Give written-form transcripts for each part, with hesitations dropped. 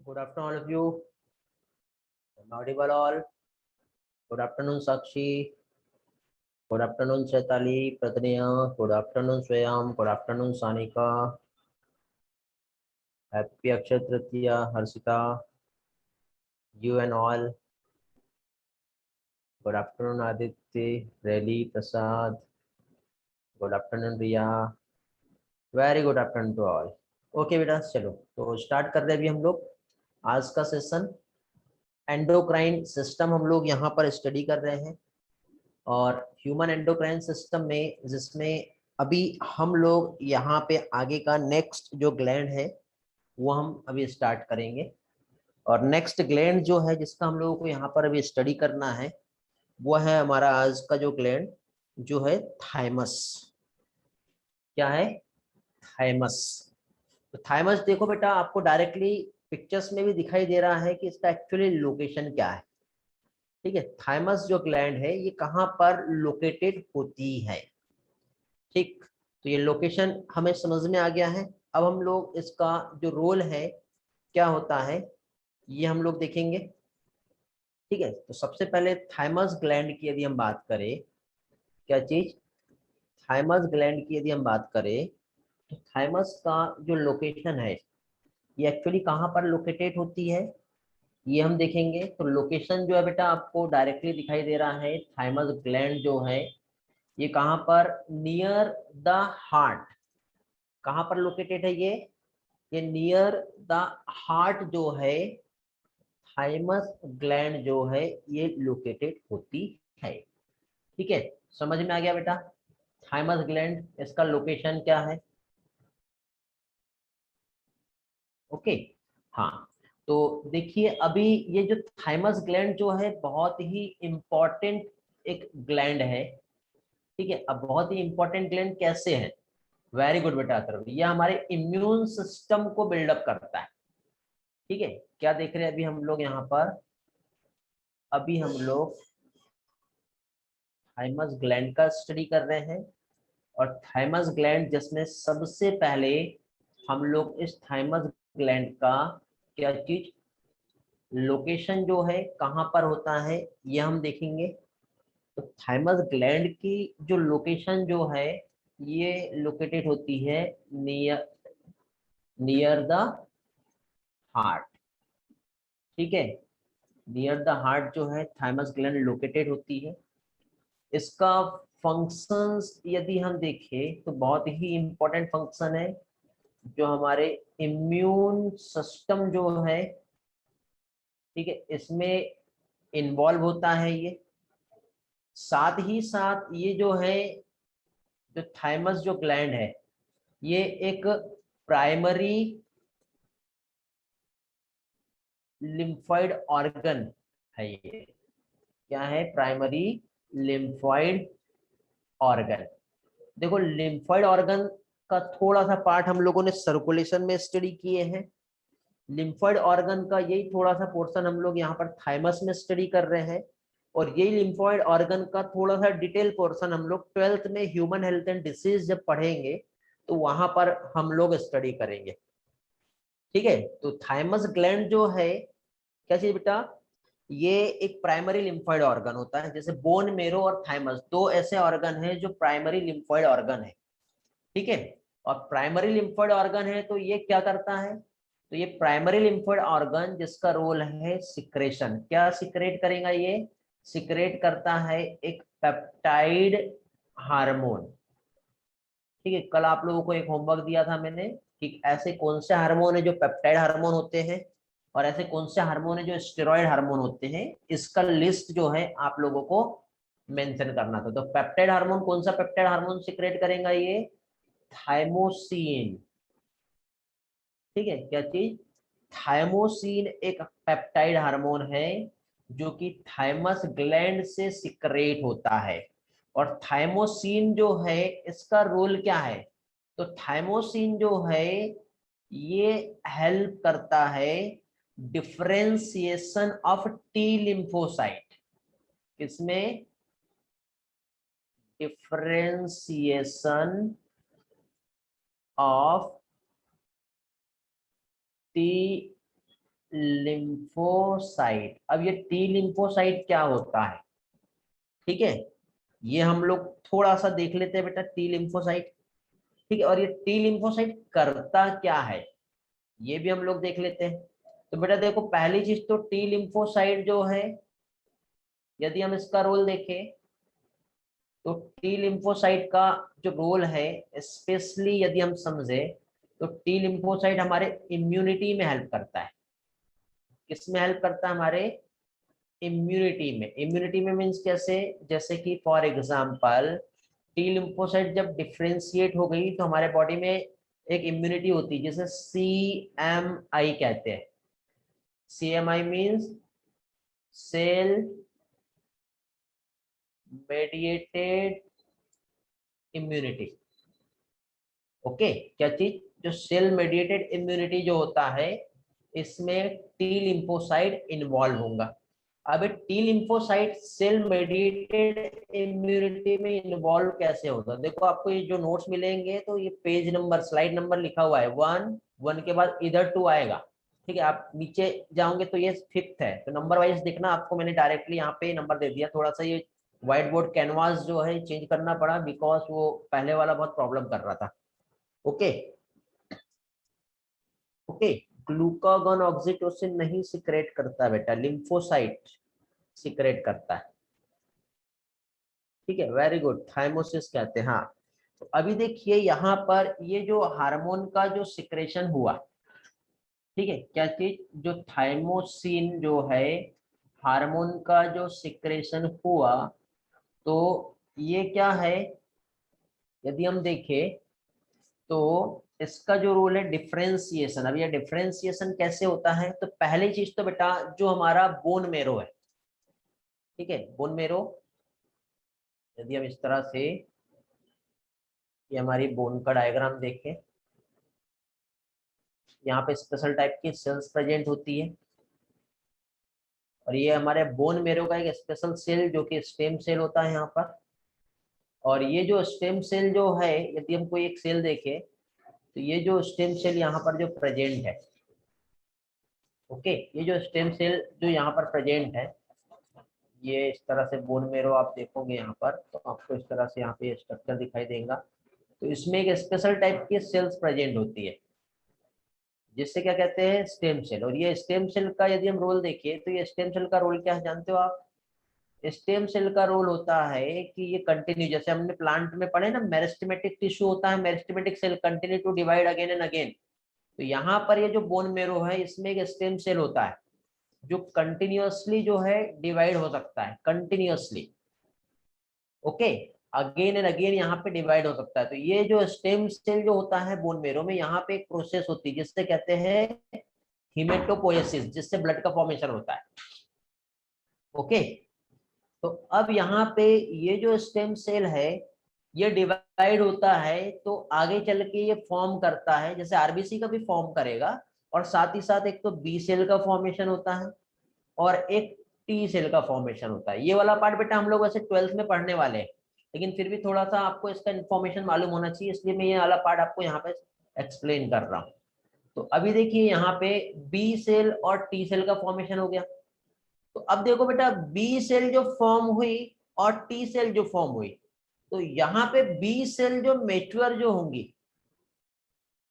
Good afternoon, all of you. I'm audible all. Good afternoon, Sakshi. Good afternoon, Chaitali, Pratniya. Good afternoon, Swayam. Good afternoon, Sanika. Happy Akshaya Tritiya, Harshita. You and all. Good afternoon, Aditya, Reli, Prasad. Good afternoon, Riya. Very good afternoon to all. Okay बेटा, चलो तो start कर रहे हैं अभी हम लोग आज का सेशन। एंडोक्राइन सिस्टम हम लोग यहाँ पर स्टडी कर रहे हैं और ह्यूमन एंडोक्राइन सिस्टम में जिसमें अभी हम लोग यहाँ पे आगे का नेक्स्ट जो ग्लैंड है वो हम अभी स्टार्ट करेंगे। और नेक्स्ट ग्लैंड जो है जिसका हम लोगों को यहाँ पर अभी स्टडी करना है वो है हमारा आज का जो ग्लैंड जो है थाइमस। क्या है? थाइमस। तो थाइमस देखो बेटा, आपको डायरेक्टली पिक्चर्स में भी दिखाई दे रहा है कि इसका एक्चुअली लोकेशन क्या है। ठीक है, थाइमस जो ग्लैंड है ये कहाँ पर लोकेटेड होती है। ठीक, तो ये लोकेशन हमें समझ में आ गया है। अब हम लोग इसका जो रोल है क्या होता है ये हम लोग देखेंगे। ठीक है, तो सबसे पहले थाइमस ग्लैंड की यदि हम बात करें, क्या चीज, थाइमस ग्लैंड की यदि हम बात करें तो थाइमस का जो लोकेशन है ये एक्चुअली कहाँ पर लोकेटेड होती है ये हम देखेंगे। तो लोकेशन जो है बेटा आपको डायरेक्टली दिखाई दे रहा है, थाइमस ग्लैंड जो है ये कहाँ पर, नियर द हार्ट। कहाँ पर लोकेटेड है ये नियर द हार्ट जो है थाइमस ग्लैंड जो है ये लोकेटेड होती है। ठीक है, समझ में आ गया बेटा? थाइमस ग्लैंड इसका लोकेशन क्या है। ओके, हाँ। तो देखिए अभी ये जो थाइमस ग्लैंड जो है बहुत ही इंपॉर्टेंट एक ग्लैंड है। ठीक है, अब बहुत ही इंपॉर्टेंट ग्लैंड कैसे है, वेरी गुड बेटा अथर्व, ये हमारे इम्यून सिस्टम को बिल्डअप करता है। ठीक है, क्या देख रहे हैं अभी हम लोग यहाँ पर, अभी हम लोग थाइमस ग्लैंड का स्टडी कर रहे हैं। और थाइमस ग्लैंड जिसमें सबसे पहले हम लोग इस थाइमस ग्लैंड का क्या चीज, लोकेशन जो है कहाँ पर होता है ये हम देखेंगे। तो थाइमस ग्लैंड की जो लोकेशन जो है ये लोकेटेड होती है नियर नियर द हार्ट। ठीक है, नियर द हार्ट जो है थाइमस ग्लैंड लोकेटेड होती है। इसका फंक्शंस यदि हम देखें तो बहुत ही इंपॉर्टेंट फंक्शन है, जो हमारे इम्यून सिस्टम जो है, ठीक है, इसमें इन्वॉल्व होता है ये। साथ ही साथ ये जो है, जो थाइमस जो ग्लैंड है ये एक प्राइमरी लिम्फॉइड ऑर्गन है। ये क्या है, प्राइमरी लिम्फॉइड ऑर्गन। देखो लिम्फॉइड ऑर्गन का थोड़ा सा पार्ट हम लोगों ने सर्कुलेशन में स्टडी किए हैं। लिम्फॉइड ऑर्गन का यही थोड़ा सा पोर्शन हम लोग यहाँ पर थाइमस में स्टडी कर रहे हैं। और यही लिम्फॉइड ऑर्गन का थोड़ा सा डिटेल पोर्शन हम लोग 12th में ह्यूमन हेल्थ एंड डिसीज जब पढ़ेंगे तो वहां पर हम लोग स्टडी करेंगे। ठीक है, तो थाइमस ग्लैंड जो है क्या चीज बेटा, ये एक प्राइमरी लिम्फॉइड ऑर्गन होता है। जैसे बोन मेरो और थाइमस दो ऐसे ऑर्गन है जो प्राइमरी लिम्फॉइड ऑर्गन है। ठीक है, और प्राइमरी लिम्फोइड ऑर्गन है तो ये क्या करता है, तो ये प्राइमरी लिम्फोइड ऑर्गन जिसका रोल है सिक्रेशन, क्या सिक्रेट करेगा, ये सिक्रेट करता है एक पेप्टाइड हार्मोन। ठीक है, कल आप लोगों को एक होमवर्क दिया था मैंने कि ऐसे कौन से हार्मोन है जो पेप्टाइड हार्मोन होते हैं और ऐसे कौन से हार्मोन है जो स्टेरॉइड हार्मोन होते हैं, इसका लिस्ट जो है आप लोगों को मेंशन करना था। तो पेप्टाइड हार्मोन, कौन सा पेप्टाइड हार्मोन सिक्रेट करेगा, ये थाइमोसिन। ठीक है, क्या चीज, थाइमोसिन एक पेप्टाइड हार्मोन है जो कि थाइमस ग्लैंड से सिक्रेट होता है। और थाइमोसिन जो है इसका रोल क्या है, तो थाइमोसिन जो है ये हेल्प करता है डिफरेंशिएशन ऑफ टी लिम्फोसाइट। किसमें, डिफरेंशिएशन ऑफ टी लिम्फोसाइट। अब ये टी लिम्फोसाइट क्या होता है, ठीक है, ये हम लोग थोड़ा सा देख लेते हैं बेटा, टी लिम्फोसाइट। ठीक है, और ये टी लिम्फोसाइट करता क्या है ये भी हम लोग देख लेते हैं। तो बेटा देखो, पहली चीज तो टी लिम्फोसाइट जो है, यदि हम इसका रोल देखें तो टी लिम्फोसाइट का जो रोल है, स्पेशली यदि हम समझे तो टी लिम्फोसाइट हमारे इम्यूनिटी में हेल्प करता है। किस में हेल्प करता है? हमारे इम्यूनिटी में। इम्यूनिटी में मीन्स कैसे? जैसे कि फॉर एग्जांपल टी लिम्फोसाइट जब डिफ्रेंशिएट हो गई तो हमारे बॉडी में एक इम्यूनिटी होती है जिसे CMI कहते हैं। CMI means cell mediated immunity. Okay, क्या चीज? जो सेल मेडिएटेड इम्यूनिटी जो होता है, इसमें टी लिम्फोसाइट इन्वॉल्व होगा। अब T lymphocyte cell mediated immunity में इन्वॉल्व कैसे होगा? देखो, आपको ये जो नोट्स मिलेंगे तो ये पेज नंबर, स्लाइड नंबर लिखा हुआ है 1, 1 के बाद इधर 2 आएगा। ठीक है, आप नीचे जाओगे तो ये 5th है, तो नंबर वाइज देखना। आपको मैंने डायरेक्टली यहाँ पे नंबर दे दिया। थोड़ा सा ये व्हाइट बोर्ड कैनवास जो है चेंज करना पड़ा, बिकॉज वो पहले वाला बहुत प्रॉब्लम कर रहा था। ओके ओके, ग्लूकागॉन ऑक्सीटोसिन नहीं सिक्रेट करता बेटा, लिम्फोसाइट सिक्रेट करता है। ठीक है, वेरी गुड, थाइमोसिस कहते हैं। हाँ, तो अभी देखिए यहाँ पर ये जो हार्मोन का जो सिक्रेशन हुआ, ठीक है, क्या चीज? जो थाइमोसिन जो है, हार्मोन का जो सिक्रेशन हुआ, तो ये क्या है? यदि हम देखें तो इसका जो रोल है डिफरेंशिएशन। अब ये डिफरेंशिएशन कैसे होता है? तो पहली चीज तो बेटा जो हमारा बोन मेरो है, ठीक है, बोन मेरो, यदि हम इस तरह से ये हमारी बोन का डायग्राम देखें, यहाँ पे स्पेशल टाइप की सेल्स प्रेजेंट होती है, और ये हमारे बोन मेरो का एक स्पेशल सेल जो कि स्टेम सेल होता है यहाँ पर। और ये जो स्टेम सेल जो है, यदि हम कोई एक सेल देखें तो ये जो स्टेम सेल यहाँ पर जो प्रेजेंट है, ओके, ये जो स्टेम सेल जो यहाँ पर प्रेजेंट है, ये इस तरह से बोन मेरो आप देखोगे यहाँ पर, तो आपको इस तरह से यहाँ पे स्ट्रक्चर दिखाई देगा। तो इसमें एक स्पेशल टाइप की सेल्स प्रेजेंट होती है जिससे क्या कहते हैं? Stem cell. और ये स्टेम सेल का यदि हम रोल देखिए तो ये स्टेम सेल का रोल क्या है जानते हो आप? स्टेम सेल का रोल होता है कि ये कंटिन्यू, जैसे हमने प्लांट में पढ़े ना, मेरिस्टेमेटिक टिश्यू होता है, meristematic cell continue to divide again and again. तो यहाँ पर ये जो बोन मेरो है, इसमें एक स्टेम सेल होता है जो कंटिन्यूअसली जो है डिवाइड हो सकता है, continuously. Okay, again and again यहाँ पे डिवाइड हो सकता है। तो ये जो स्टेम सेल जो होता है बोन मेरो में, यहाँ पे एक प्रोसेस होती है जिससे कहते हैं हिमेटोपोएसिस, जिससे ब्लड का फॉर्मेशन होता है। ओके, तो अब यहाँ पे ये जो स्टेम सेल है, ये डिवाइड होता है तो आगे चल के ये फॉर्म करता है, जैसे आरबीसी का भी फॉर्म करेगा, और साथ ही साथ एक तो बी सेल का फॉर्मेशन होता है और एक टी सेल का फॉर्मेशन होता है। ये वाला पार्ट बेटा हम लोग वैसे 12th में पढ़ने वाले हैं, लेकिन फिर भी थोड़ा सा आपको इसका इन्फॉर्मेशन मालूम होना चाहिए, इसलिए मैं ये वाला पार्ट आपको यहाँ पे एक्सप्लेन कर रहा हूँ। तो अभी देखिए यहाँ पे बी सेल और टी सेल का फॉर्मेशन हो गया। तो अब देखो बेटा, बी सेल जो फॉर्म हुई और टी सेल जो फॉर्म हुई, तो यहाँ पे बी सेल जो मेच्योर जो होंगी,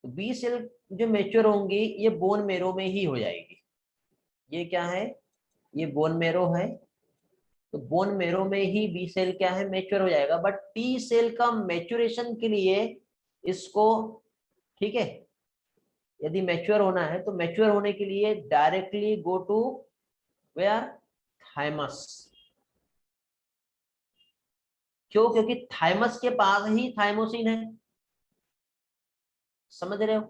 तो बी सेल जो मेच्योर होंगी ये बोन मेरो में ही हो जाएगी। ये क्या है? ये बोन मेरो है, तो बोन मेरो में ही बी सेल क्या है? मेच्योर हो जाएगा। बट टी सेल का मेच्योरेशन के लिए इसको, ठीक है, यदि मैच्योर होना है तो मैच्योर होने के लिए directly go to where? Thymus. क्यों? क्योंकि थाइमस के पास ही थाइमोसिन है। समझ रहे हो?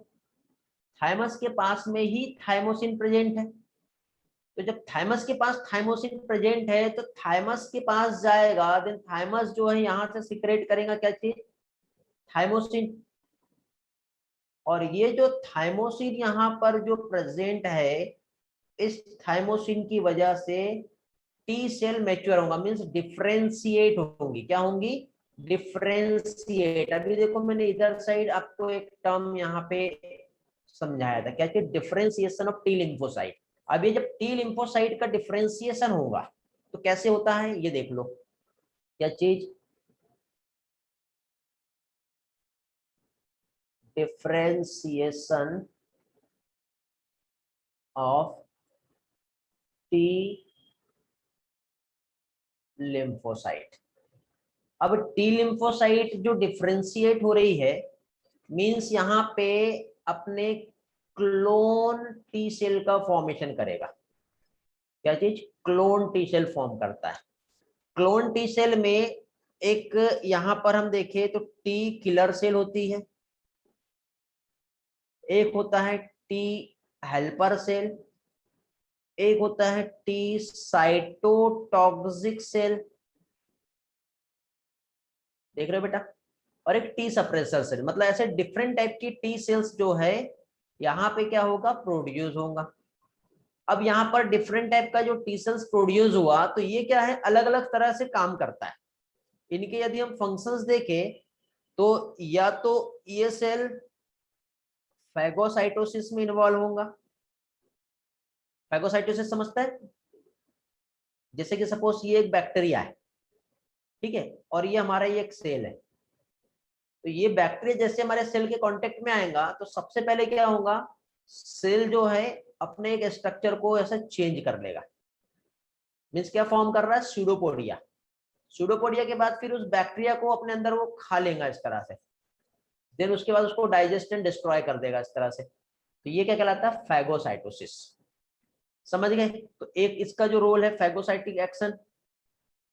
थाइमस के पास में ही थाइमोसिन प्रेजेंट है। तो जब थाइमस के पास थाइमोसिन प्रेजेंट है तो थाइमस के पास जाएगा, देन थाइमस जो है यहां से सिक्रेट करेगा क्या चीज? थाइमोसिन। और ये जो थाइमोसिन यहाँ पर जो प्रेजेंट है, इस थाइमोसिन की वजह से टी सेल मैच्योर होगा, मींस डिफरेंशिएट होंगी। क्या होंगी? डिफरेंशिएट। अभी देखो मैंने इधर साइड आपको एक टर्म यहाँ पे समझाया था, क्या? Differentiation of T lymphocyte. अब ये जब टी लिम्फोसाइट का डिफरेंशिएशन होगा तो कैसे होता है ये देख लो, क्या चीज, डिफरेंशिएशन ऑफ टी लिम्फोसाइट। अब टी लिम्फोसाइट जो डिफरेंशिएट हो रही है मींस यहाँ पे अपने क्लोन टी सेल का फॉर्मेशन करेगा। क्या चीज, क्लोन टी सेल फॉर्म करता है। क्लोन टी सेल में एक यहां पर हम देखें तो टी किलर सेल होती है, एक होता है टी हेल्पर सेल, एक होता है टी साइटोटॉक्सिक सेल, देख रहे हो बेटा, और एक टी सप्रेसर सेल। मतलब ऐसे डिफरेंट टाइप की टी सेल्स जो है यहाँ पे क्या होगा, प्रोड्यूस होगा। अब यहाँ पर डिफरेंट टाइप का जो टी सेल्स प्रोड्यूस हुआ तो ये क्या है, अलग अलग तरह से काम करता है। इनके यदि हम फंक्शंस देखें तो या तो ये सेल फैगोसाइटोसिस में इन्वॉल्व होगा। फैगोसाइटोसिस समझता है, जैसे कि सपोज ये एक बैक्टीरिया है, ठीक है, और ये हमारा ये एक सेल है। तो ये बैक्टीरिया जैसे हमारे सेल के कांटेक्ट में आएगा तो सबसे पहले क्या होगा, सेल जो है अपने एक स्ट्रक्चर को ऐसा चेंज कर लेगा। मीन्स क्या फॉर्म कर रहा है, स्यूडोपोडिया। स्यूडोपोडिया के बाद फिर उस बैक्टीरिया को अपने अंदर वो खा लेगा इस तरह से, देन उसके बाद उसको डाइजेस्ट एंड डिस्ट्रॉय कर देगा इस तरह से। तो ये क्या कहलाता है, फैगोसाइटोसिस। समझ गए, तो एक इसका जो रोल है फैगोसाइटिक एक्शन,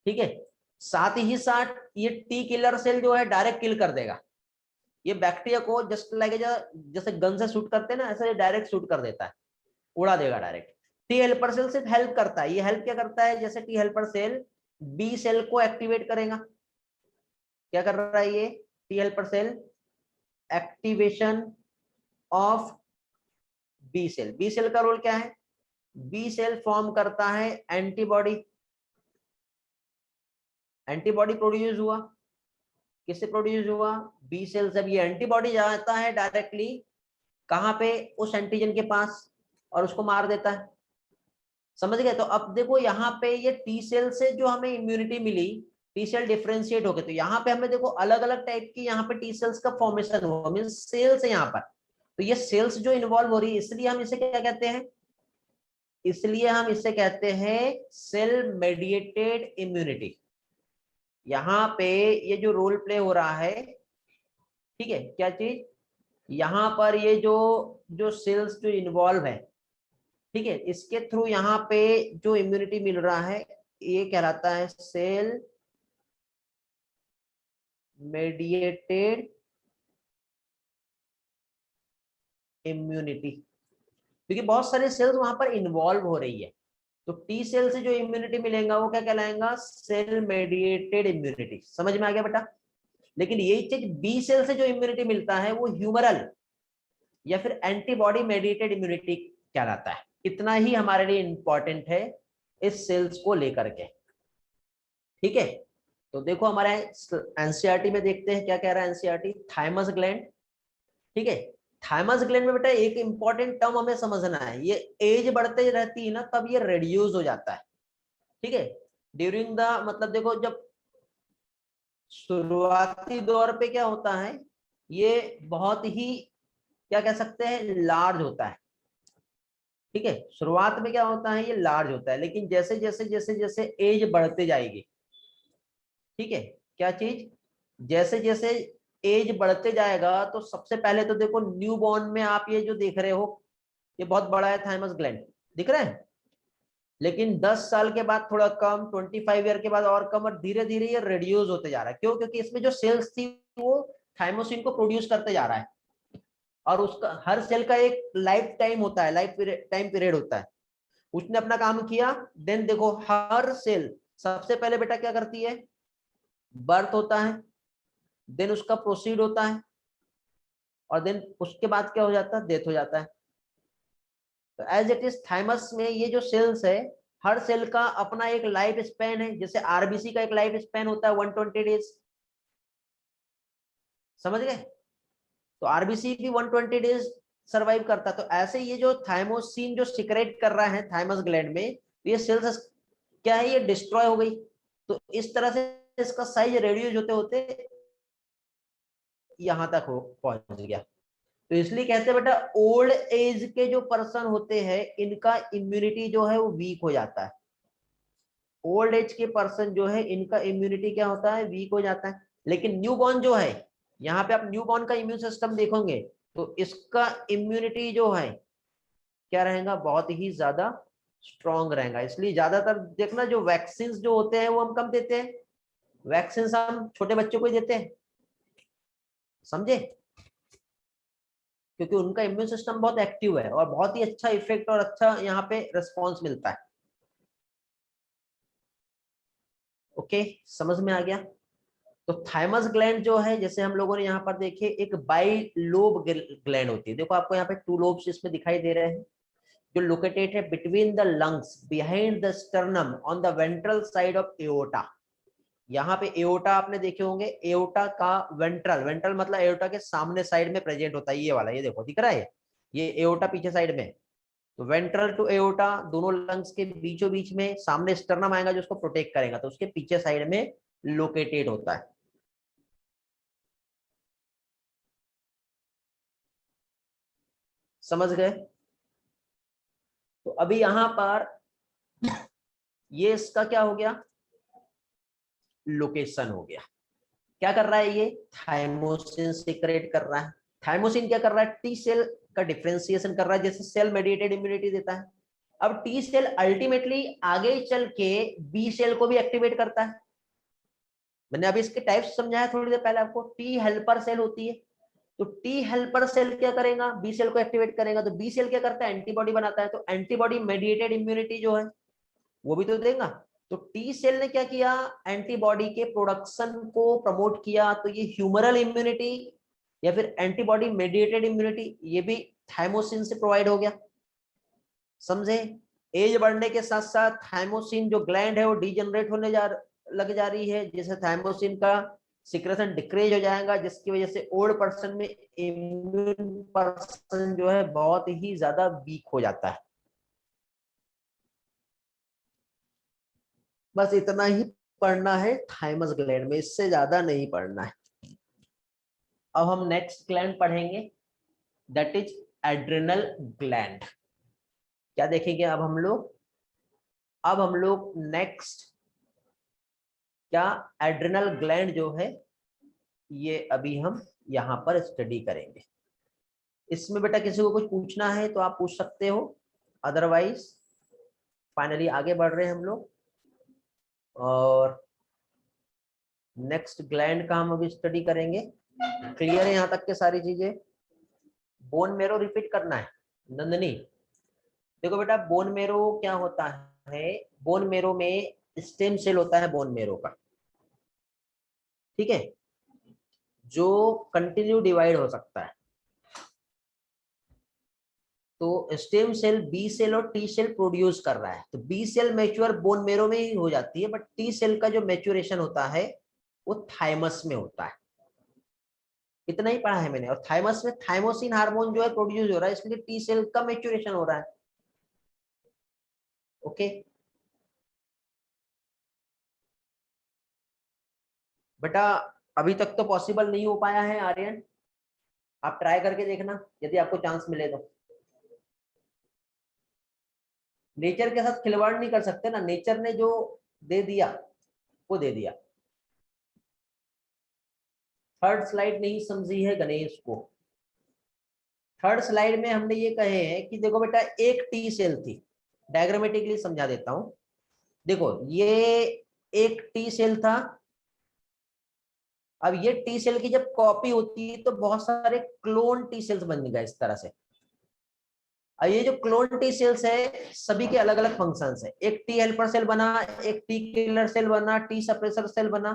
ठीक है। साथ ही साथ ये टी किलर सेल जो है डायरेक्ट किल कर देगा ये बैक्टीरिया को, जस्ट लाइक जैसे गन से शूट करते हैं ना, ऐसे डायरेक्ट शूट कर देता है, उड़ा देगा डायरेक्ट। टी हेल्पर सेल से हेल्प करता है, ये हेल्प क्या करता है, जैसे T helper cell B cell को एक्टिवेट करेगा। क्या कर रहा है ये T helper cell, activation of B cell. B cell का रोल क्या है, बी सेल फॉर्म करता है एंटीबॉडी। एंटीबॉडी प्रोड्यूस हुआ, किससे प्रोड्यूस हुआ, बी सेल। जब ये एंटीबॉडी जाता है डायरेक्टली कहां पे, उस एंटीजन के पास, और उसको मार देता है। समझ गए, तो अब देखो यहाँ पे ये टी सेल से जो हमें इम्यूनिटी मिली, टी सेल डिफरेंशिएट हो गए, तो यहाँ पे हमें देखो अलग अलग टाइप की यहाँ पे टी सेल्स का फॉर्मेशन हुआ, मीन सेल्स है यहाँ पर। तो ये सेल्स जो इन्वॉल्व हो रही है, इसलिए हम इसे क्या कहते हैं, इसलिए हम इसे कहते हैं सेल मेडिएटेड इम्यूनिटी। यहाँ पे ये जो रोल प्ले हो रहा है, ठीक है, क्या चीज, यहाँ पर ये जो जो सेल्स जो इन्वॉल्व है, ठीक है, इसके थ्रू यहाँ पे जो इम्यूनिटी मिल रहा है ये कहलाता है सेल मेडिएटेड इम्यूनिटी, क्योंकि बहुत सारे सेल्स वहां पर इन्वॉल्व हो रही है। तो टी सेल से जो इम्यूनिटी मिलेगा वो क्या कहलाएगा, सेल मेडिएटेड इम्यूनिटी। समझ में आ गया बेटा। लेकिन यही चीज बी सेल से जो इम्यूनिटी मिलता है वो ह्यूमरल या फिर एंटीबॉडी मेडिएटेड इम्यूनिटी कहलाता है। इतना ही हमारे लिए इंपॉर्टेंट है इस सेल्स को लेकर के, ठीक है। तो देखो हमारे एनसीईआरटी में देखते हैं क्या कह रहा है एनसीईआरटी, थाइमस ग्लैंड, ठीक है। थाइमस ग्लैंड में बेटा एक इंपॉर्टेंट टर्म हमें समझना है, ये एज बढ़ते रहती है ना तब ये रेड्यूस हो जाता है, ठीक है। ड्यूरिंग द, मतलब देखो जब शुरुआती दौर पे क्या होता है, ये बहुत ही क्या कह सकते हैं, लार्ज होता है, ठीक है। शुरुआत में क्या होता है, ये लार्ज होता है, लेकिन जैसे जैसे जैसे जैसे एज बढ़ते जाएगी, ठीक है, क्या चीज, जैसे जैसे एज बढ़ते जाएगा तो सबसे पहले तो देखो न्यू बॉर्न में आप ये जो देख रहे हो ये बहुत बड़ा है थाइमस ग्लैंड, दिख रहा है। लेकिन 10 साल के बाद थोड़ा कम, 25 ईयर के बाद और कम, और धीरे धीरे ये रिड्यूस होते जा रहा है। क्यों, क्योंकि इसमें जो सेल्स थी वो थाइमोसिन को प्रोड्यूस करते जा रहा है, और उसका हर सेल का एक लाइफ टाइम होता है, लाइफ टाइम पीरियड होता है। उसने अपना काम किया, देन देखो हर सेल सबसे पहले बेटा क्या करती है, बर्थ होता है, देन उसका प्रोसीड होता है, और देन उसके बाद क्या हो जाता है, डेथ हो जाता है। तो एज इट इज थाइमस में ये जो सेल्स है, हर सेल का अपना एक लाइफ स्पैन है। जैसे आरबीसी का एक लाइफ स्पैन होता है 120 डेज, समझ गए। तो आरबीसी भी 120 डेज सरवाइव करता है। तो ऐसे ये जो थाइमोसिन जो सिक्रेट कर रहा है थाइमस ग्लैंड में, ये सेल्स क्या है, ये डिस्ट्रॉय हो गई। तो इस तरह से इसका साइज रेड्यूस होते होते यहां तक हो पहुंच गया। तो इसलिए कहते हैं बेटा ओल्ड एज के जो पर्सन होते हैं इनका इम्यूनिटी जो है वो वीक हो जाता है। ओल्ड एज के पर्सन जो है इनका इम्यूनिटी क्या होता है, वीक हो जाता है। लेकिन न्यूबॉर्न जो है, यहाँ पे आप न्यूबॉर्न का इम्यून सिस्टम देखोगे तो इसका इम्यूनिटी जो है क्या रहेगा, बहुत ही ज्यादा स्ट्रॉन्ग रहेगा। इसलिए ज्यादातर देखना जो वैक्सीन जो होते हैं वो हम कब देते हैं, वैक्सीन हम छोटे बच्चों को ही देते हैं, समझे, क्योंकि उनका इम्यून सिस्टम बहुत एक्टिव है और बहुत ही अच्छा इफेक्ट और अच्छा यहाँ पे रिस्पॉन्स मिलता है। ओके, समझ में आ गया। तो थाइमस ग्लैंड जो है, जैसे हम लोगों ने यहाँ पर देखे, एक बाई लोब ग्लैंड होती है। देखो आपको यहाँ पे 2 लोब्स इसमें दिखाई दे रहे हैं, जो लोकेटेड है between the lungs behind the sternum on the ventral side of aorta. यहाँ पे एओर्टा आपने देखे होंगे, एओर्टा का वेंट्रल, वेंट्रल मतलब एओर्टा के सामने साइड में प्रेजेंट होता है, ये वाला, ये देखो दिख रहा है, ये एओर्टा पीछे साइड में। तो वेंट्रल टू एओर्टा दोनों लंग्स के बीचों बीच में, सामने स्टर्नम आएगा जो उसको प्रोटेक्ट करेगा, तो उसके पीछे साइड में लोकेटेड होता है। समझ गए। तो अभी यहां पर ये इसका क्या हो गया, लोकेशन हो गया। क्या कर रहा है ये, थाइमोसिन सीक्रेट कर रहा है। थाइमोसिन क्या कर रहा है, टी सेल का डिफरेंशिएशन कर रहा है, जैसे सेल मेडिएटेड इम्यूनिटी देता है। अब टी सेल अल्टीमेटली आगे चल के बी सेल को भी एक्टिवेट करता है। मैंने अभी इसके टाइप्स समझाया थोड़ी देर पहले आपको। टी हेल्पर सेल होती है, तो टी हेल्पर सेल क्या करेगा, बी सेल को एक्टिवेट करेगा। तो बी सेल क्या करता है, एंटीबॉडी बनाता है। तो एंटीबॉडी मेडिएटेड इम्यूनिटी जो है वो भी तो देगा। तो टी सेल ने क्या किया, एंटीबॉडी के प्रोडक्शन को प्रमोट किया। तो ये ह्यूमरल इम्यूनिटी या फिर एंटीबॉडी मेडिएटेड इम्यूनिटी ये भी थाइमोसिन से प्रोवाइड हो गया। समझे। एज बढ़ने के साथ साथ थाइमोसिन जो ग्लैंड है वो डीजनरेट होने लग जा रही है, जिससे थाइमोसिन का सिक्रेशन डिक्रीज हो जाएगा, जिसकी वजह से ओल्ड पर्सन में इम्यून पर्सन जो है बहुत ही ज्यादा वीक हो जाता है। बस इतना ही पढ़ना है थाइमस ग्लैंड में, इससे ज्यादा नहीं पढ़ना है। अब हम नेक्स्ट ग्लैंड पढ़ेंगे, दैट इज एड्रिनल ग्लैंड। क्या देखेंगे अब हम लोग, अब हम लोग नेक्स्ट क्या एड्रिनल ग्लैंड जो है ये अभी हम यहाँ पर स्टडी करेंगे। इसमें बेटा किसी को कुछ पूछना है तो आप पूछ सकते हो, अदरवाइज फाइनली आगे बढ़ रहे हैं हम लोग। और नेक्स्ट ग्लैंड का हम अभी स्टडी करेंगे। क्लियर है यहाँ तक के सारी चीजें। बोन मेरो रिपीट करना है नंदनी। देखो बेटा बोन मेरो क्या होता है, बोन मेरो में स्टेम सेल होता है बोन मेरो का, ठीक है, जो कंटिन्यू डिवाइड हो सकता है। तो स्टेम सेल बी सेल और टी सेल प्रोड्यूस कर रहा है। तो B cell mature bone marrow में ही हो जाती है, बट टी सेल का जो मैच्योरेशन होता है वो थाइमस में होता है। इतना ही पढ़ा है मैंने। और थाइमस में थाइमोसिन हार्मोन जो है प्रोड्यूस हो रहा है, इसलिए टी सेल का मैच्योरेशन हो रहा है। ओके बेटा, अभी तक तो पॉसिबल नहीं हो पाया है आर्यन, आप ट्राई करके देखना यदि आपको चांस मिले तो। नेचर के साथ खिलवाड़ नहीं कर सकते ना, नेचर ने जो दे दिया वो दे दिया। थर्ड स्लाइड नहीं समझी है गणेश को। थर्ड स्लाइड में हमने ये कहे हैं कि देखो बेटा एक टी सेल थी, डायग्रामेटिकली समझा देता हूं। देखो ये एक टी सेल था। अब ये टी सेल की जब कॉपी होती है तो बहुत सारे क्लोन टी सेल्स बन गए इस तरह से। अब ये जो क्लोन टी सेल्स है सभी के अलग अलग फंक्शंस है। एक टी हेल्पर सेल बना, एक टी किलर सेल बना, टी सप्रेसर सेल बना।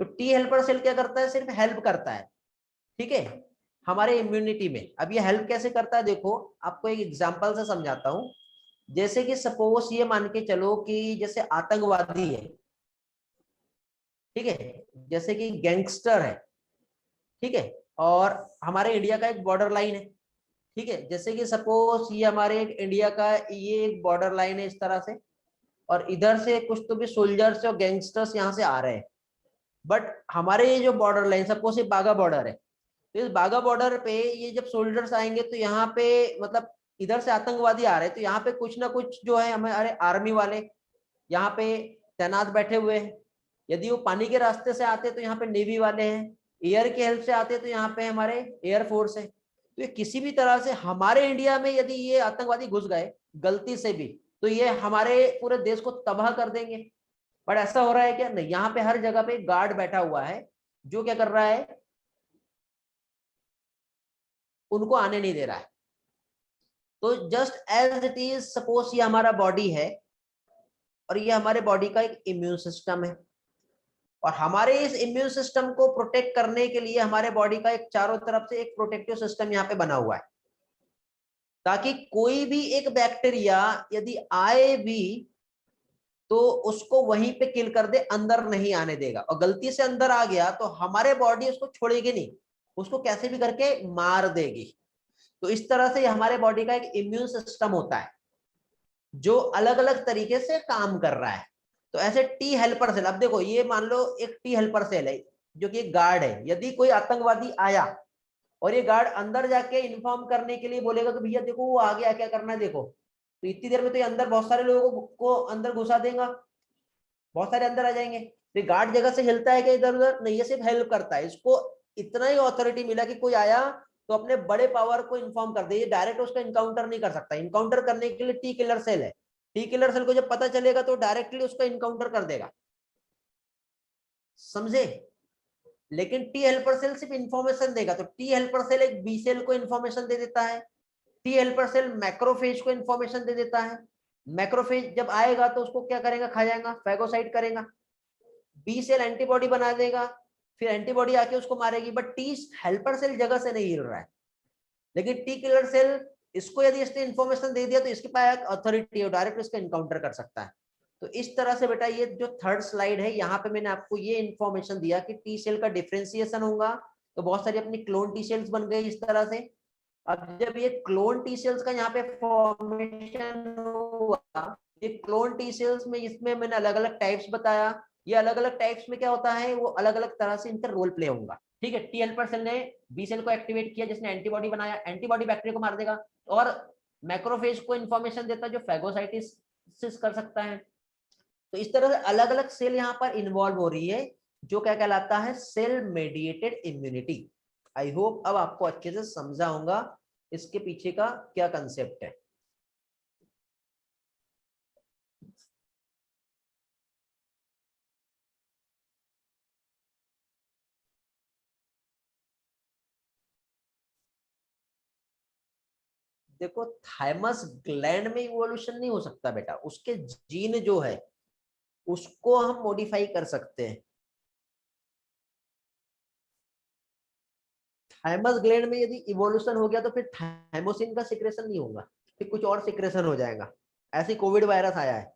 तो टी हेल्पर सेल क्या करता है, सिर्फ हेल्प करता है, ठीक है, हमारे इम्यूनिटी में। अब ये हेल्प कैसे करता है, देखो आपको एक एग्जांपल से समझाता हूं। जैसे कि सपोज ये मान के चलो कि जैसे आतंकवादी है, ठीक है, जैसे कि गैंगस्टर है, ठीक है, और हमारे इंडिया का एक बॉर्डर लाइन है, ठीक है, जैसे कि सपोज ये हमारे इंडिया का ये एक बॉर्डर लाइन है इस तरह से, और इधर से कुछ तो भी सोल्जर्स और गैंगस्टर्स यहाँ से आ रहे हैं, बट हमारे ये जो बॉर्डर लाइन सपोज ये बाघा बॉर्डर है, तो इस बाघा बॉर्डर पे ये जब सोल्जर्स आएंगे तो यहाँ पे मतलब इधर से आतंकवादी आ रहे हैं, तो यहाँ पे कुछ ना कुछ जो है हमारे आर्मी वाले यहाँ पे तैनात बैठे हुए हैं। यदि वो पानी के रास्ते से आते तो यहाँ पे नेवी वाले हैं, एयर के हेल्प से आते तो यहाँ पे हमारे एयर फोर्स है। तो ये किसी भी तरह से हमारे इंडिया में यदि ये आतंकवादी घुस गए गलती से भी, तो ये हमारे पूरे देश को तबाह कर देंगे। बट ऐसा हो रहा है क्या? नहीं, यहाँ पे हर जगह पे गार्ड बैठा हुआ है जो क्या कर रहा है, उनको आने नहीं दे रहा है। तो just as it is, suppose ये हमारा बॉडी है और ये हमारे बॉडी का एक इम्यून सिस्टम है, और हमारे इस इम्यून सिस्टम को प्रोटेक्ट करने के लिए हमारे बॉडी का एक चारों तरफ से एक प्रोटेक्टिव सिस्टम यहाँ पे बना हुआ है, ताकि कोई भी एक बैक्टीरिया यदि आए भी तो उसको वहीं पे किल कर दे, अंदर नहीं आने देगा। और गलती से अंदर आ गया तो हमारे बॉडी उसको छोड़ेगी नहीं, उसको कैसे भी करके मार देगी। तो इस तरह से हमारे बॉडी का एक इम्यून सिस्टम होता है जो अलग अलग तरीके से काम कर रहा है। तो ऐसे टी हेल्पर सेल, अब देखो ये मान लो एक टी हेल्पर सेल है जो कि एक गार्ड है, यदि कोई आतंकवादी आया और ये गार्ड अंदर जाके इन्फॉर्म करने के लिए बोलेगा कि भैया देखो वो आ गया, क्या करना है देखो, तो इतनी देर में तो ये अंदर बहुत सारे लोगों को अंदर घुसा देगा, बहुत सारे अंदर आ जाएंगे। तो गार्ड जगह से हिलता है कि इधर उधर नहीं, ये सिर्फ हेल्प करता है। इसको इतना ही ऑथोरिटी मिला कि कोई आया तो अपने बड़े पावर को इन्फॉर्म कर दे, ये डायरेक्ट उसका इनकाउंटर नहीं कर सकता। इनकाउंटर करने के लिए टी किलर सेल है, टी किलर सेल को जब पता चलेगा तो डायरेक्टली उसका इनकाउंटर कर देगा, समझे। लेकिन टी हेल्पर सेल सिर्फ इंफॉर्मेशन देगा, तो टी हेल्पर सेल एक बी सेल को इंफॉर्मेशन दे देता है, टी हेल्पर सेल मैक्रोफेज को इंफॉर्मेशन दे देता है। मैक्रोफेज जब आएगा तो उसको क्या करेगा, खा जाएगा, फैगोसाइट करेगा। बी सेल एंटीबॉडी बना देगा, फिर एंटीबॉडी आके उसको मारेगी। बट टी हेल्पर सेल जगह से नहीं हिल रहा है, लेकिन टी किलर सेल इसको यदि इसने इंफॉर्मेशन दे दिया तो इसके पास अथॉरिटी है, डायरेक्ट इसका इनकाउंटर कर सकता है। तो इस तरह से बेटा ये जो थर्ड स्लाइड है यहाँ पे मैंने आपको ये इंफॉर्मेशन दिया कि टी सेल का डिफ्रेंसिएशन होगा, तो बहुत सारी अपनी क्लोन टी सेल्स बन गई इस तरह से। अब जब ये क्लोन टी सेल्स का यहाँ पे फॉर्मेशन हुआ, ये क्लोन टी सेल्स में इसमें मैंने अलग अलग टाइप्स बताया, ये अलग अलग टाइप्स में क्या होता है वो अलग अलग तरह से इनका रोल प्ले होगा। ठीक है, टी हेल्पर सेल ने बी सेल को एक्टिवेट किया जिसने एंटीबॉडी बनाया, एंटीबॉडी बैक्टीरिया को मार देगा, और मैक्रोफेज को इन्फॉर्मेशन देता है जो फैगोसाइटिस कर सकता है। तो इस तरह से अलग अलग सेल यहाँ पर इन्वॉल्व हो रही है, जो क्या कहलाता है, cell mediated immunity. I hope अब आपको अच्छे से समझा होगा इसके पीछे का क्या कंसेप्ट है। देखो थाइमस ग्लैंड में इवोल्यूशन नहीं हो सकता बेटा, उसके जीन जो है उसको हम मॉडिफाई कर सकते हैं। थाइमस ग्लैंड में यदि इवोल्यूशन हो गया तो फिर थाइमोसिन का सिक्रेशन नहीं होगा, फिर कुछ और सिक्रेशन हो जाएगा। ऐसे कोविड वायरस आया है,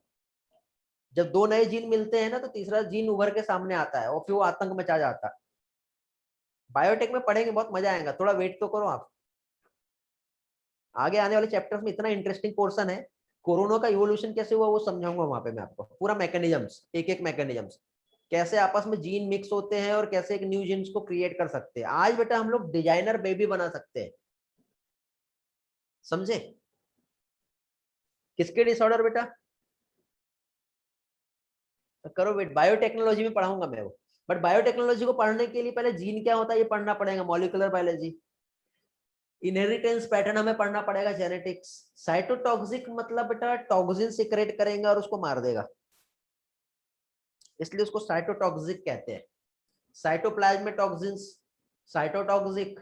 जब दो नए जीन मिलते हैं ना तो तीसरा जीन उभर के सामने आता है और फिर वो आतंक मचा जाता है। बायोटेक में पढ़ेंगे, बहुत मजा आएगा, थोड़ा वेट तो करो आप। आगे आने वाले चैप्टर्स में इतना इंटरेस्टिंग पोर्शन है, कोरोना का इवोल्यूशन कैसे हुआ वो समझाऊंगा वहां पे मैं आपको, पूरा मैकेनिज्म्स, एक एक मैकेनिज्म्स, कैसे आपस में जीन मिक्स होते हैं और कैसे एक न्यू जीन्स को क्रिएट कर सकते हैं। आज बेटा हम लोग डिजाइनर बेबी बना सकते हैं, समझे। किसके डिसऑर्डर बेटा, करो वेट, बायोटेक्नोलॉजी में पढ़ाऊंगा मैं वो। बट बायोटेक्नोलॉजी को पढ़ने के लिए पहले जीन क्या होता है ये पढ़ना पड़ेगा, मॉलिक्यूलर बायोलॉजी, इनहेरिटेंस पैटर्न हमें पढ़ना पड़ेगा, जेनेटिक्स। साइटोटॉक्सिक मतलब बेटा टॉक्सिन सिक्रेट करेंगे और उसको मार देगा, इसलिए उसको साइटोटॉक्सिक कहते हैं। साइटोप्लाज्म में टॉक्सिन्स, साइटोटॉक्सिक।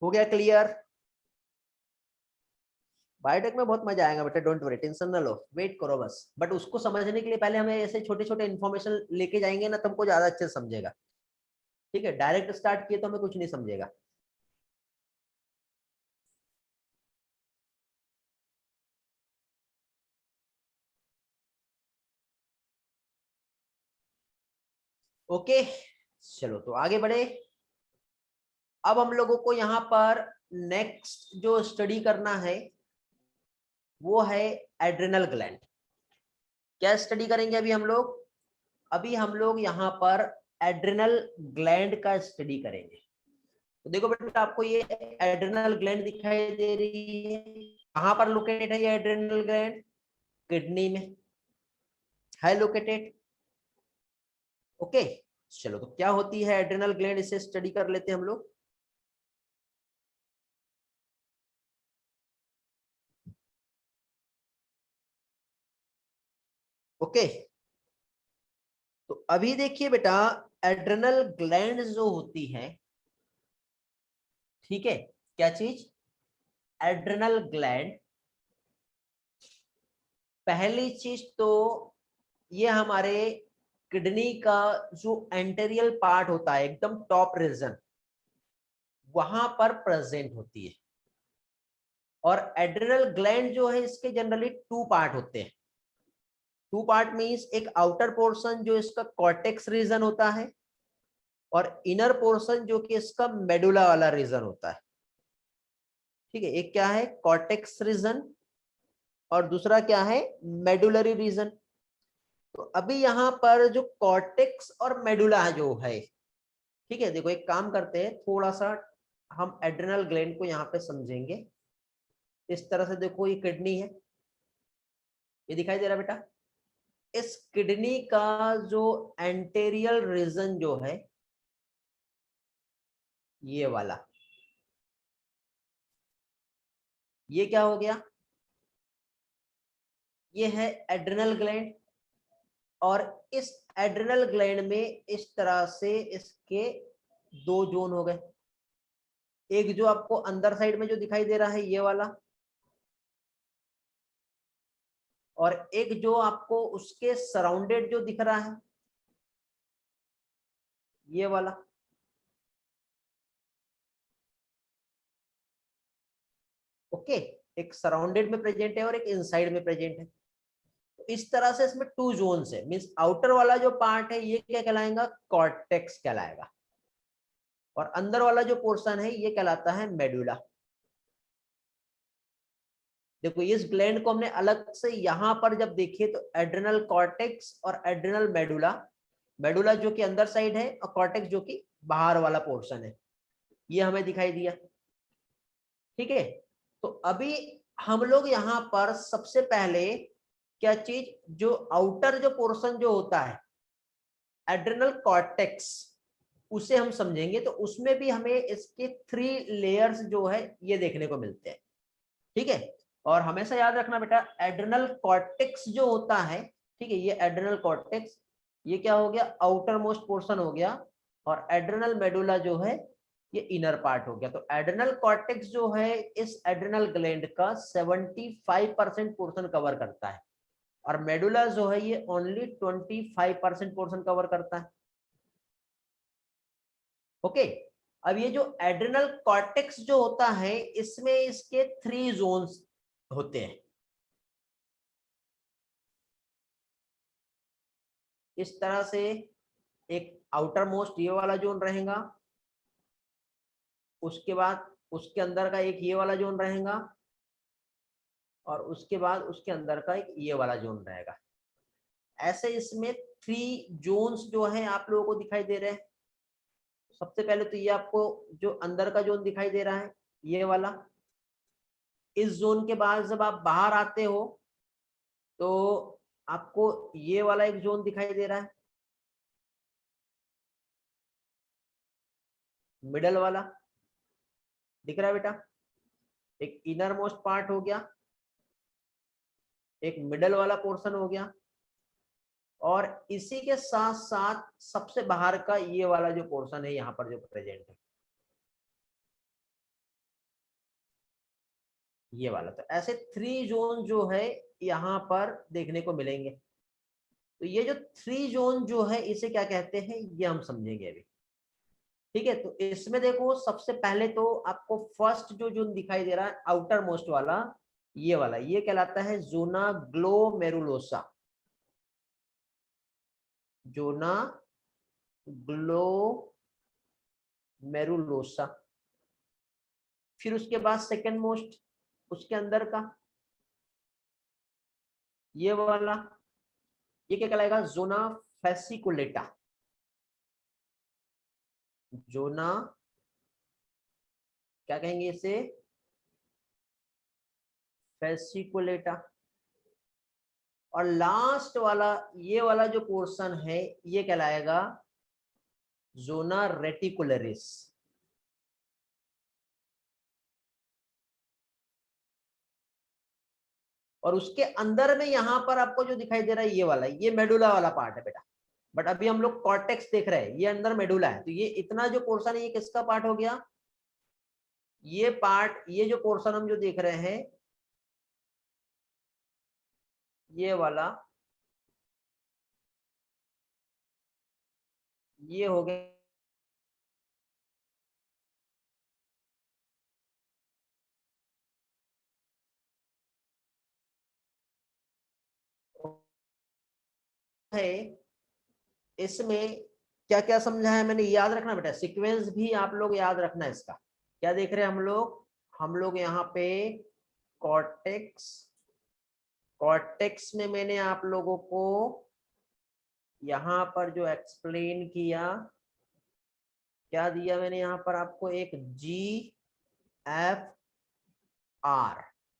हो गया क्लियर। बायोटेक में बहुत मजा आएगा बेटा, डोंट वरी, टेंशन ना लो, वेट करो बस। बट उसको समझने के लिए पहले हमें ऐसे छोटे छोटे इन्फॉर्मेशन लेके जाएंगे ना, तुमको ज्यादा अच्छे से समझेगा। ठीक है, डायरेक्ट स्टार्ट किए तो हमें कुछ नहीं समझेगा। ओके, चलो तो आगे बढ़े। अब हम लोगों को यहाँ पर नेक्स्ट जो स्टडी करना है वो है एड्रिनल ग्लैंड। क्या स्टडी करेंगे अभी हम लोग? अभी हम लोग यहाँ पर एड्रिनल ग्लैंड का स्टडी करेंगे। तो देखो बेटा, आपको ये एड्रिनल ग्लैंड दिखाई दे रही है, कहाँ पर लोकेटेड है ये एड्रिनल ग्लैंड? किडनी में है लोकेटेड। ओके, चलो तो क्या होती है एड्रिनल ग्लैंड, इसे स्टडी कर लेते हैं हम लोग। ओके, तो अभी देखिए बेटा, एड्रिनल ग्लैंड जो होती है, ठीक है, क्या चीज? Adrenal gland. पहली चीज तो ये हमारे किडनी का जो एंटेरियल पार्ट होता है, एकदम टॉप रीजन, वहां पर प्रेजेंट होती है। और एड्रिनल ग्लैंड जो है, इसके जनरली टू पार्ट होते हैं। टू पार्ट मींस एक आउटर पोर्शन जो इसका कॉर्टेक्स रीजन होता है, और इनर पोर्शन जो कि इसका मेडुला वाला रीजन होता है। ठीक है, एक क्या है? कॉर्टेक्स रीजन, और दूसरा क्या है? Medullary region. तो अभी यहाँ पर जो कॉर्टेक्स और मेडुला जो है, ठीक है, देखो एक काम करते हैं, थोड़ा सा हम एड्रिनल ग्लैंड को यहाँ पे समझेंगे। इस तरह से देखो, ये किडनी है, ये दिखाई दे रहा है बेटा। इस किडनी का जो एंटेरियल रीजन जो है, ये वाला, ये क्या हो गया? ये है एड्रिनल ग्लैंड। और इस एड्रिनल ग्लैंड में इस तरह से इसके दो जोन हो गए। एक जो आपको अंदर साइड में जो दिखाई दे रहा है, ये वाला, और एक जो आपको उसके सराउंडेड जो दिख रहा है, ये वाला। ओके, एक सराउंडेड में प्रेजेंट है और एक इनसाइड में प्रेजेंट है। तो इस तरह से इसमें टू जोन्स है, मींस आउटर वाला जो पार्ट है ये क्या कहलाएगा? कॉर्टेक्स कहलाएगा। और अंदर वाला जो पोर्शन है ये कहलाता है मेडुला। देखो, इस ग्लैंड को हमने अलग से यहां पर जब देखे तो एड्रिनल कॉर्टेक्स और एड्रिनल मेडुला, मेडुला जो कि अंदर साइड है और कॉर्टेक्स जो कि बाहर वाला पोर्शन है, ये हमें दिखाई दिया। ठीक है, तो अभी हम लोग यहाँ पर सबसे पहले क्या चीज, जो आउटर जो पोर्शन जो होता है एड्रिनल कॉर्टेक्स, उसे हम समझेंगे। तो उसमें भी हमें इसके थ्री लेयर्स जो है ये देखने को मिलते हैं। ठीक है, और हमेशा याद रखना बेटा, एड्रिनल कॉर्टेक्स जो होता है, ठीक है, ये एड्रिनल कॉर्टेक्स, ये क्या हो गया? आउटर मोस्ट पोर्शन हो गया। और एड्रिनल मेडुला जो है ये इनर पार्ट हो गया। तो एड्रिनल कॉर्टेक्स जो है इस एड्रिनल ग्लैंड का 75% पोर्शन कवर करता है, और मेडुला जो है ये ओनली 25% पोर्शन कवर करता है। ओके, अब ये जो एड्रिनल कॉर्टेक्स जो होता है, इसमें इसके थ्री जोन्स होते हैं। इस तरह से एक आउटर मोस्ट ये वाला जोन रहेगा, उसके बाद उसके अंदर का एक ये वाला जोन रहेगा, और उसके बाद उसके अंदर का एक ये वाला जोन रहेगा। ऐसे इसमें थ्री जोन्स जो है आप लोगों को दिखाई दे रहे हैं। सबसे पहले तो ये आपको जो अंदर का जोन दिखाई दे रहा है, ये वाला। इस जोन के बाद जब आप बाहर आते हो तो आपको ये वाला एक जोन दिखाई दे रहा है, मिडल वाला दिख रहा है बेटा। एक इनर मोस्ट पार्ट हो गया, एक मिडल वाला पोर्शन हो गया, और इसी के साथ साथ सबसे बाहर का ये वाला जो पोर्शन है यहाँ पर जो प्रेजेंट है, ये वाला। तो ऐसे थ्री जोन जो है यहाँ पर देखने को मिलेंगे। तो ये जो थ्री जोन जो है इसे क्या कहते हैं, ये हम समझेंगे अभी। ठीक है, तो इसमें देखो, सबसे पहले तो आपको फर्स्ट जो जोन दिखाई दे रहा है आउटर मोस्ट वाला, ये वाला, ये कहलाता है जोना ग्लोमेरुलोसा। Zona glomerulosa. फिर उसके बाद सेकेंड मोस्ट उसके अंदर का ये वाला, ये क्या कहलाएगा, जोना फैसिकुलेटा। जोना क्या कहेंगे इसे, फैसिकुलेटा। और लास्ट वाला ये वाला जो पोर्शन है ये कहलाएगा जोना रेटिकुलरिस। और उसके अंदर में यहां पर आपको जो दिखाई दे रहा है ये वाला, ये मेडुला वाला पार्ट है बेटा। बट अभी हम लोग कॉर्टेक्स देख रहे हैं, ये अंदर मेडुला है, तो ये इतना जो पोर्शन है ये किसका पार्ट हो गया, ये पार्ट, ये जो पोर्शन हम जो देख रहे हैं ये वाला, ये हो गया है। इसमें क्या क्या समझा है मैंने, याद रखना बेटा, सीक्वेंस भी आप लोग याद रखना इसका। क्या देख रहे हैं हम लोग यहाँ पे कॉर्टेक्स, कॉर्टेक्स में मैंने आप लोगों को यहाँ पर जो एक्सप्लेन किया, क्या दिया मैंने यहाँ पर आपको, एक GFR,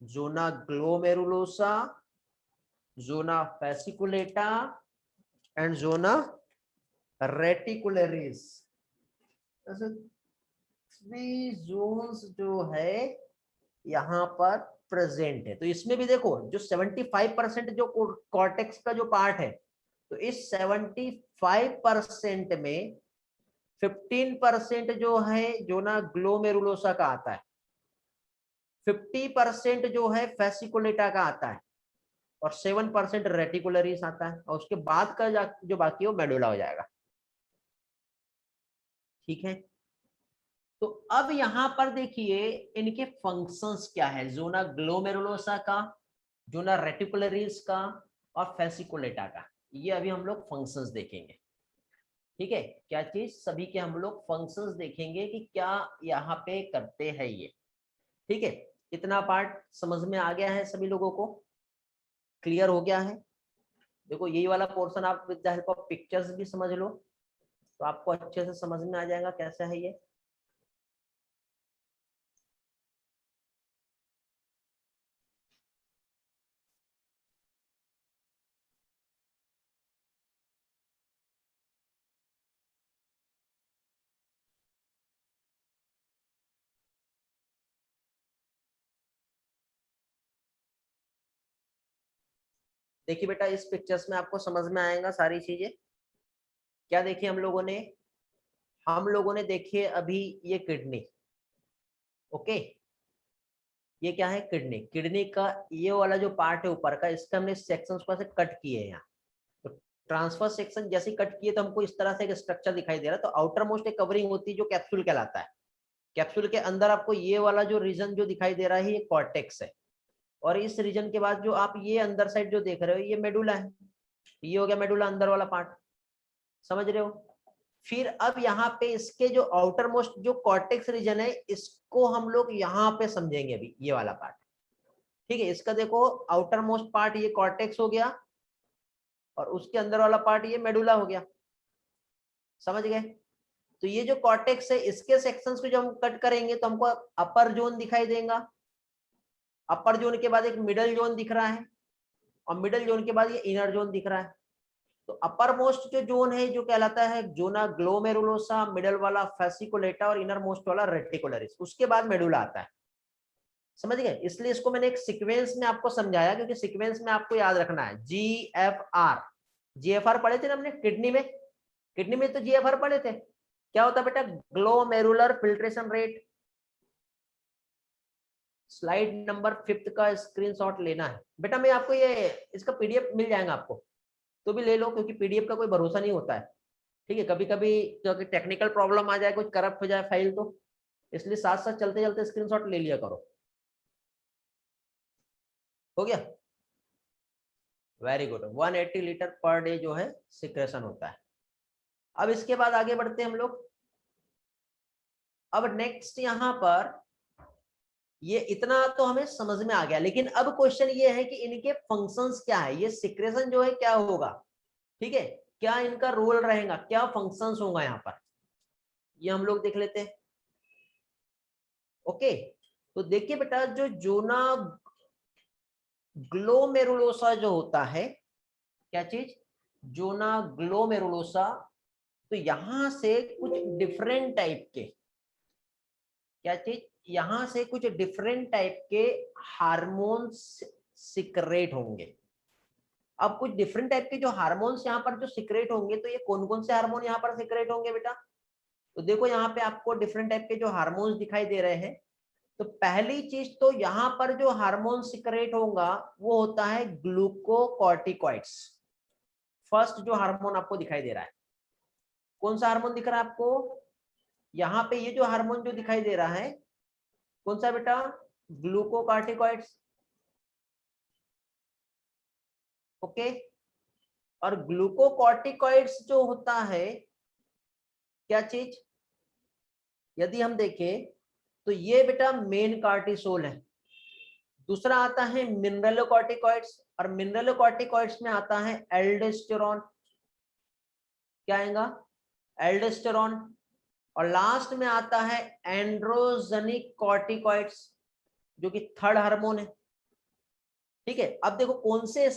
zona glomerulosa, zona fasciculata and zona reticularis. Three zones जो है यहाँ पर प्रेजेंट है। तो इसमें भी देखो जो 75% जो कॉर्टेक्स का जो पार्ट है, तो इस 75% में 15% जो है जोना ग्लोमेरुलोसा का आता है, 50% जो है फैसिकुलेटा का आता है, और 7% रेटिकुलरिस आता है, और उसके बाद का जो बाकी है वो मेडुला हो जाएगा। ठीक है, तो अब यहां पर देखिए इनके फंक्शंस क्या है, जोना ग्लोमेरुलोसा का, जोना रेटिकुलरिस का और फैसिकुलेटा का। ये अभी हम लोग फंक्शंस देखेंगे। ठीक है, क्या चीज, सभी के हम लोग फंक्शंस देखेंगे कि क्या यहाँ पे करते हैं ये। ठीक है, इतना पार्ट समझ में आ गया है सभी लोगों को, क्लियर हो गया है। देखो यही वाला पोर्शन आप with the help of pictures भी समझ लो तो आपको अच्छे से समझ में आ जाएगा कैसा है ये। देखिए बेटा इस पिक्चर्स में आपको समझ में आएगा सारी चीजें। क्या देखिए हम लोगों ने देखिए अभी ये किडनी। ओके, ये क्या है, किडनी। किडनी का ये वाला जो पार्ट है ऊपर का, इसका हमने सेक्शंस को ऐसे कट किए हैं यहाँ। तो ट्रांसफर सेक्शन जैसे कट किए तो हमको इस तरह से एक स्ट्रक्चर दिखाई दे रहा है। तो आउटर मोस्ट एक कवरिंग होती है जो कैप्सूल कहलाता है। कैप्सूल के अंदर आपको ये वाला जो रीजन जो दिखाई दे रहा है ये कॉर्टेक्स है, और इस रीजन के बाद जो आप ये अंदर साइड जो देख रहे हो ये मेडुला है। ये हो गया मेडुला, अंदर वाला पार्ट, समझ रहे हो। फिर अब यहाँ पे इसके जो आउटर मोस्ट जो कॉर्टेक्स रीजन है इसको हम लोग यहाँ पे समझेंगे अभी, ये वाला पार्ट। ठीक है, इसका देखो आउटर मोस्ट पार्ट ये कॉर्टेक्स हो गया, और उसके अंदर वाला पार्ट ये मेडुला हो गया, समझ गए। तो ये जो कॉर्टेक्स है इसके सेक्शंस को जब हम कट करेंगे तो हमको अपर जोन दिखाई देगा। अपर जोन के बाद एक मिडल जोन दिख रहा है, और मिडल जोन के बाद ये इनर जोन दिख रहा है। तो अपर मोस्ट जो जोन है जो कहलाता है जोना ग्लोमेरुलोसा, मिडल वाला फैसिकुलेटा और इनर मोस्ट वाला रेटिकुलरिस, उसके बाद मेडुला आता है, समझ गए। इसलिए इसको मैंने एक सीक्वेंस में आपको समझाया, क्योंकि सीक्वेंस में आपको याद रखना है। GFR, GFR पढ़े थे ना हमने किडनी में, किडनी में तो GFR पढ़े थे। क्या होता है बेटा, glomerular filtration rate. Slide number 5 का स्क्रीनशॉट लेना है बेटा। मैं आपको ये इसका PDF मिल जाएगा आपको, तो भी ले लो, क्योंकि PDF का कोई भरोसा नहीं होता है। ठीक है, कभी कभी क्योंकि टेक्निकल प्रॉब्लम आ जाए, कुछ करप्ट हो जाए फाइल, तो इसलिए साथ साथ चलते चलते स्क्रीनशॉट ले लिया करो। हो गया, very good. 180 litre per day जो है सिक्रेशन होता है। अब इसके बाद आगे बढ़ते हैं हम लोग। अब नेक्स्ट यहाँ पर ये इतना तो हमें समझ में आ गया, लेकिन अब क्वेश्चन ये है कि इनके फंक्शंस क्या है, ये सिक्रेशन जो है क्या होगा, ठीक है, क्या इनका रोल रहेगा, क्या फंक्शंस होगा यहाँ पर, ये हम लोग देख लेते हैं। ओके, तो देखिए बेटा, जो जोना ग्लोमेरुलोसा जो होता है, क्या चीज, जोना ग्लोमेरुलोसा, तो यहां से कुछ डिफरेंट टाइप के, क्या चीज, यहां से कुछ डिफरेंट टाइप के हार्मोन्स सिक्रेट होंगे। अब कुछ डिफरेंट टाइप के जो हार्मोन्स यहाँ पर जो सिक्रेट होंगे, तो ये कौन कौन से हार्मोन यहाँ पर सिक्रेट होंगे बेटा, तो देखो यहाँ पे आपको डिफरेंट टाइप के जो हार्मोन्स दिखाई दे रहे हैं। तो पहली चीज तो यहाँ पर जो हार्मोन सिक्रेट होगा वो होता है ग्लूकोकॉर्टिकॉइड्स। फर्स्ट जो हार्मोन आपको दिखाई दे रहा है, कौन सा हार्मोन दिख रहा है आपको, यहाँ पे ये जो हार्मोन जो दिखाई दे रहा है, कौन सा बेटा, ग्लूकोकॉर्टिकॉइड्स। ओके, और ग्लूकोकॉर्टिकॉइड्स जो होता है, क्या चीज, यदि हम देखें तो ये बेटा मेन कार्टिसोल है। दूसरा आता है मिनरलोकॉर्टिकॉइड्स, और मिनरलोकॉर्टिकॉइड्स में आता है एल्डोस्टेरॉन, क्या आएगा, एल्डोस्टेरॉन। और लास्ट में आता है एंड्रोजेनिक कॉर्टिकॉइड्स, जो कि थर्ड हार्मोन है। ठीक है, अब देखो कौन से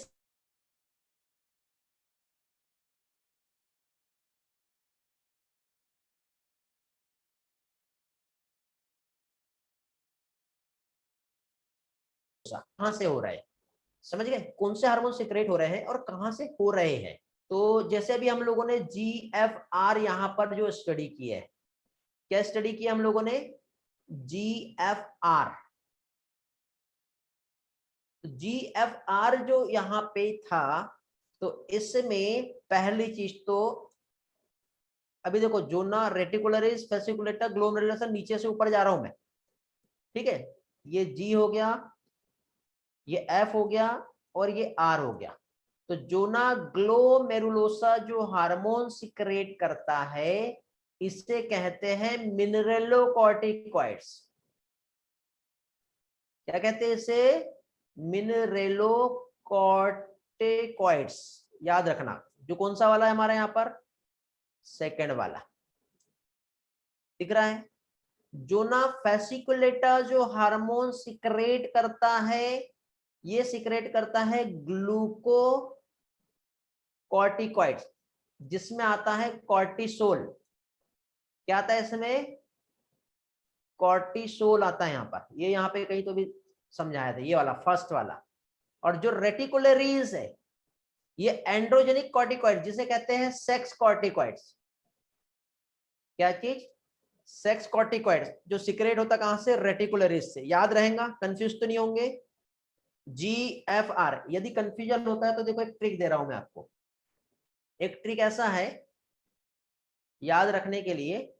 कहां से हो रहा है, समझ गए, कौन से हार्मोन सिक्रेट हो रहे हैं और कहां से हो रहे हैं। तो जैसे अभी हम लोगों ने GFR यहाँ पर जो स्टडी की है, क्या स्टडी किया हम लोगों ने, GFR। GFR जो यहाँ पे था, तो इसमें पहली चीज तो अभी देखो, जोना रेटिकुलरिस फेसिकुलेटा ग्लोमेरुलस, नीचे से ऊपर जा रहा हूं मैं, ठीक है, ये G हो गया, ये F हो गया, और ये R हो गया। तो जोना ग्लोमेरुलोसा जो हार्मोन सिक्रेट करता है, इसे कहते हैं मिनरेलोकॉर्टिकॉइड्स। क्या कहते हैं इसे, मिनरेलोकॉर्टिकॉइड्स। याद रखना, जो कौन सा वाला है हमारा यहाँ पर, सेकंड वाला दिख रहा है। जोना फेसिकुलेटा जो हार्मोन सिक्रेट करता है, ये सिक्रेट करता है ग्लूको कॉर्टिकॉइड्स, जिसमें आता है कॉर्टिसोल। क्या आता है इसमें, कॉर्टिसोल आता है यहाँ पर, ये यहाँ पे कहीं तो भी समझाया था, ये वाला फर्स्ट वाला। और जो रेटिकुलरीज है, ये एंड्रोजेनिक कॉर्टिकॉइड, जिसे कहते हैं सेक्स कॉर्टिकॉइड्स। क्या चीज, सेक्स कॉर्टिकॉइड्स, जो सिक्रेट होता कहां से, रेटिकुलरीज से। याद रहेगा, कंफ्यूज तो नहीं होंगे। GFR, यदि कंफ्यूजन होता है तो देखो एक ट्रिक दे रहा हूं मैं आपको। एक ट्रिक ऐसा है याद रखने के लिए,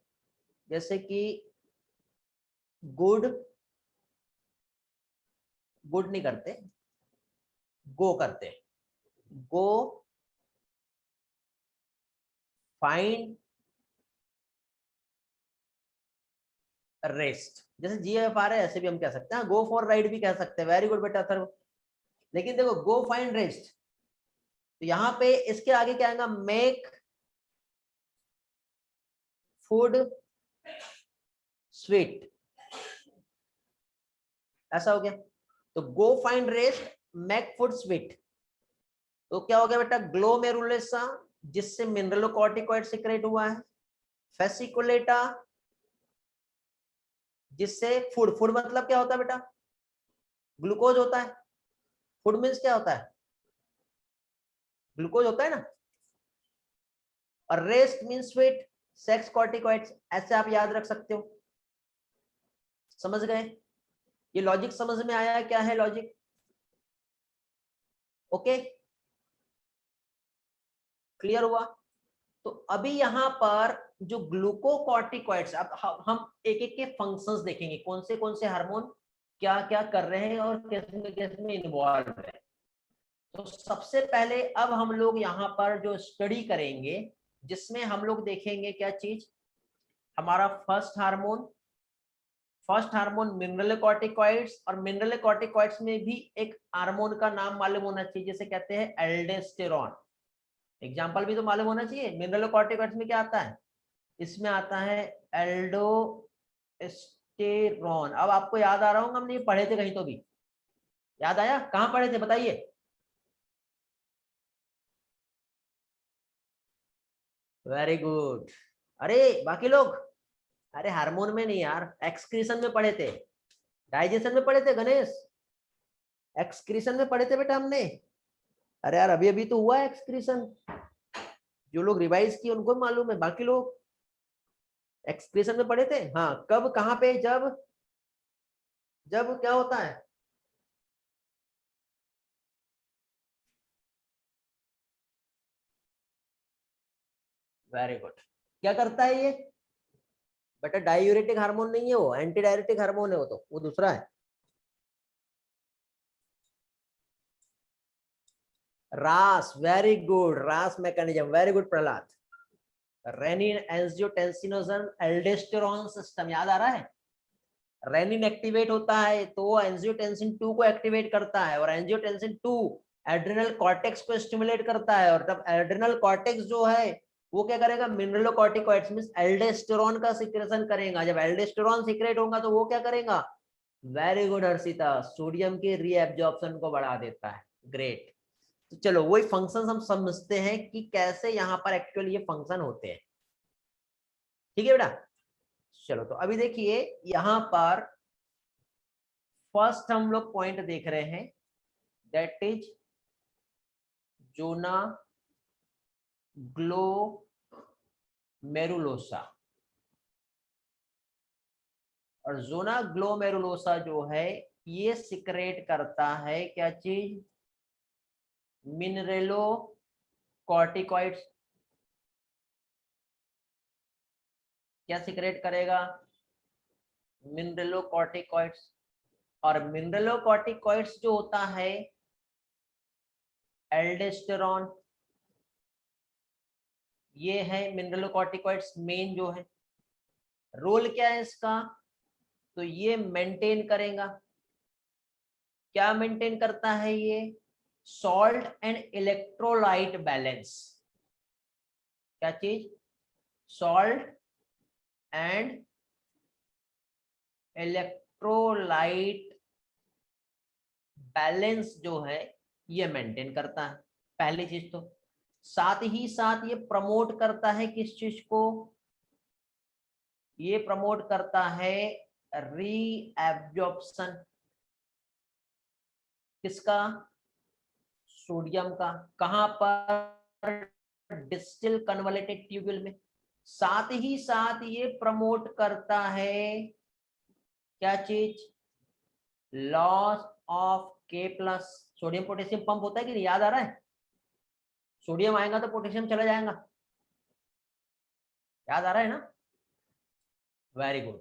जैसे कि गुड, गुड नहीं करते, गो करते, गो फाइंड रेस्ट। जैसे GFR है, ऐसे भी हम कह सकते हैं, गो फॉर राइड भी कह सकते हैं। वेरी गुड बेटा सर। लेकिन देखो, गो फाइंड रेस्ट, तो यहां पे इसके आगे क्या आएगा, मेक फूड स्वीट, ऐसा हो गया। तो go find rest, make food sweet, तो क्या हो गया बेटा, ग्लोमेरुलेसा, जिससे मिनरलोकॉर्टिकॉइड सिक्रेट हुआ है, फेसिकुलेटा, जिससे फूड, फूड मतलब क्या होता है बेटा, ग्लूकोज होता है। फूड मीन्स क्या होता है, ग्लूकोज होता है ना। और rest means sweet, sex corticoids, ऐसे आप याद रख सकते हो। समझ गए, ये लॉजिक समझ में आया है, क्या है लॉजिक, ओके, क्लियर हुआ। तो अभी यहाँ पर जो ग्लूकोकॉर्टिकॉइड्स, अब हम एक एक के फंक्शंस देखेंगे, कौन से हार्मोन क्या क्या कर रहे हैं और किस में इन्वॉल्व है। तो सबसे पहले अब हम लोग यहाँ पर जो स्टडी करेंगे, जिसमें हम लोग देखेंगे क्या चीज, हमारा first hormone, first hormone mineral corticoids, और मिनरल कॉर्टिकॉइड्स में भी एक हार्मोन का नाम मालूम होना चाहिए जिसे कहते हैं एल्डोस्टेरॉन। एग्जांपल भी तो मालूम होना चाहिए। मिनरल कॉर्टिकॉइड्स में क्या आता है? इसमें आता है एल्डोस्टेरॉन। अब आपको याद आ रहा होगा, हमने ये पढ़े थे कहीं तो भी, याद आया? कहाँ पढ़े थे बताइए? Very good. अरे बाकी लोग, अरे हार्मोन में नहीं यार, एक्सक्रीशन में पढ़े थे। डाइजेशन में पढ़े थे गणेश, एक्सक्रीशन में पढ़े थे बेटा हमने। अरे यार अभी अभी तो हुआ है एक्सक्रीशन, जो लोग रिवाइज किए उनको मालूम है, बाकी लोग एक्सक्रीशन में पढ़े थे। हाँ, कब कहाँ पे? जब जब क्या होता है? Very good. क्या करता है ये बेटा? डायूरेटिक हार्मोन नहीं है वो, एंटी डायरेटिक हार्मोन है वो, तो वो दूसरा है। RAS, very good, RAS mechanism, very good Prahlad. Renin angiotensinogen aldosterone system, याद आ रहा है? रेनिन एक्टिवेट होता है तो एंजियोटेंसिन 2 को एक्टिवेट करता है, और एंजियोटेंसिन 2 एड्रिनल कॉर्टेक्स को स्टिमुलेट करता है, और तब एड्रिनल कॉर्टेक्स जो है वो क्या करेगा? मिनरलोकॉर्टिकॉइड्स मींस एल्डोस्टेरॉन का सिक्रेशन करेगा। जब एल्डोस्टेरॉन सिक्रेट होगा तो वो क्या करेगा? वेरी गुड हर्षिता, सोडियम के रीएब्जॉर्प्शन को बढ़ा देता है। ग्रेट। तो चलो वही फंक्शन हम समझते हैं कि कैसे यहाँ पर एक्चुअली ये फंक्शन होते हैं। ठीक है बेटा? चलो तो अभी देखिए यहाँ पर फर्स्ट हम लोग पॉइंट देख रहे हैं, दैट इज जोना ग्लोमेरुलोसा। और जोना ग्लोमेरुलोसा जो है ये सिक्रेट करता है क्या चीज? मिनरेलो कॉर्टिकॉइड्स। क्या सिक्रेट करेगा? मिनरेलो कॉर्टिकॉइड्स। और मिनरेलो कॉर्टिकॉइड्स जो होता है एल्डोस्टेरॉन, ये है मिनरेलो कॉर्टिकॉइड्स मेन जो है। रोल क्या है इसका? तो ये मेंटेन करेगा, क्या मेंटेन करता है ये? Salt and electrolyte balance. क्या चीज? सॉल्ट एंड इलेक्ट्रोलाइट बैलेंस जो है ये मेंटेन करता है, पहली चीज तो। साथ ही साथ ये प्रमोट करता है किस चीज को? ये प्रमोट करता है रीएब्जॉर्प्शन। किसका? सोडियम का। कहां पर? डिस्टिल कन्वलेटेड ट्यूब्यूल में। साथ ही साथ ये प्रमोट करता है क्या चीज? लॉस ऑफ के प्लस। सोडियम पोटेशियम पंप होता है कि नहीं, याद आ रहा है? सोडियम आएगा तो पोटेशियम चला जाएगा, याद आ रहा है ना? Very good.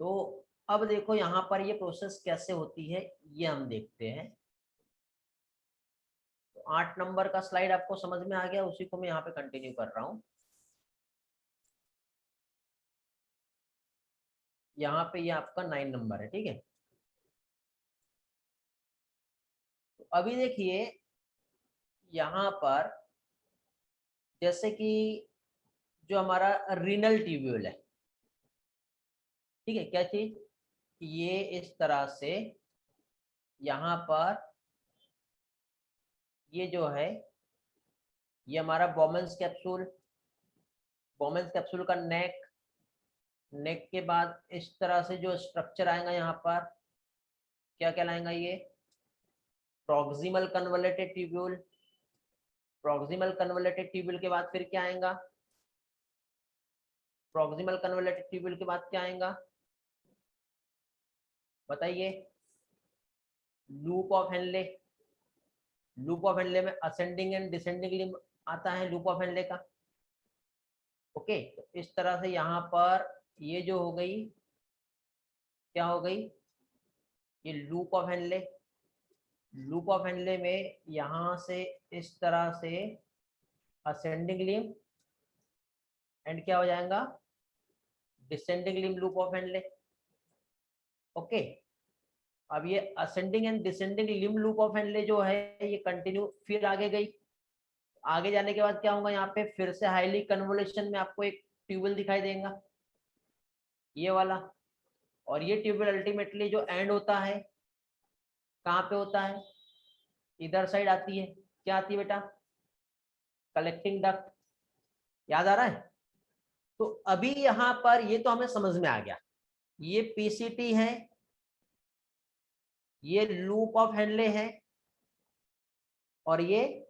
तो अब देखो यहाँ पर ये प्रोसेस कैसे होती है ये हम देखते हैं। तो 8 नंबर का स्लाइड आपको समझ में आ गया, उसी को मैं यहाँ पे कंटिन्यू कर रहा हूँ। यहाँ पे ये आपका 9 नंबर है, ठीक है? तो अभी देखिए यहाँ पर जैसे कि जो हमारा रीनल ट्यूब्यूल है, ठीक है? क्या चीज? ये इस तरह से यहाँ पर ये जो है ये हमारा बोमेंस कैप्सूल, बोमेंस कैप्सूल का नेक, नेक के बाद इस तरह से जो स्ट्रक्चर आएगा यहाँ पर क्या कहलाएगा? ये proximal convoluted tubule. Proximal convoluted tubule के बाद फिर क्या आएगा? प्रॉक्सिमल कन्वलेटेड ट्यूब्यूल के बाद क्या आएगा बताइए? Loop of Henle. Loop of Henle में असेंडिंग एंड डिसेंडिंग लिम्ब आता है लूप ऑफ हेनले का। ओके, तो इस तरह से यहाँ पर ये जो हो गई, क्या हो गई? ये loop of Henle. Loop of Henle में यहाँ से इस तरह से असेंडिंग लिम्ब एंड क्या हो जाएगा? Descending limb loop of Henle. Okay. अब ये ascending and descending limb loop of Henle जो है ये कंटिन्यू, फिर आगे गई। आगे जाने के बाद क्या होगा, यहाँ पे फिर से हाईली कन्वोल्यूशन में आपको एक ट्यूबल दिखाई देगा, ये वाला। और ये ट्यूबल अल्टीमेटली जो एंड होता है कहाँ पे होता है, इधर साइड आती है। क्या आती है बेटा, कलेक्टिंग डक्ट। याद आ रहा है। तो अभी यहाँ पर ये तो हमें समझ में आ गया, ये पीसीटी है, ये लूप ऑफ हेनले है, और ये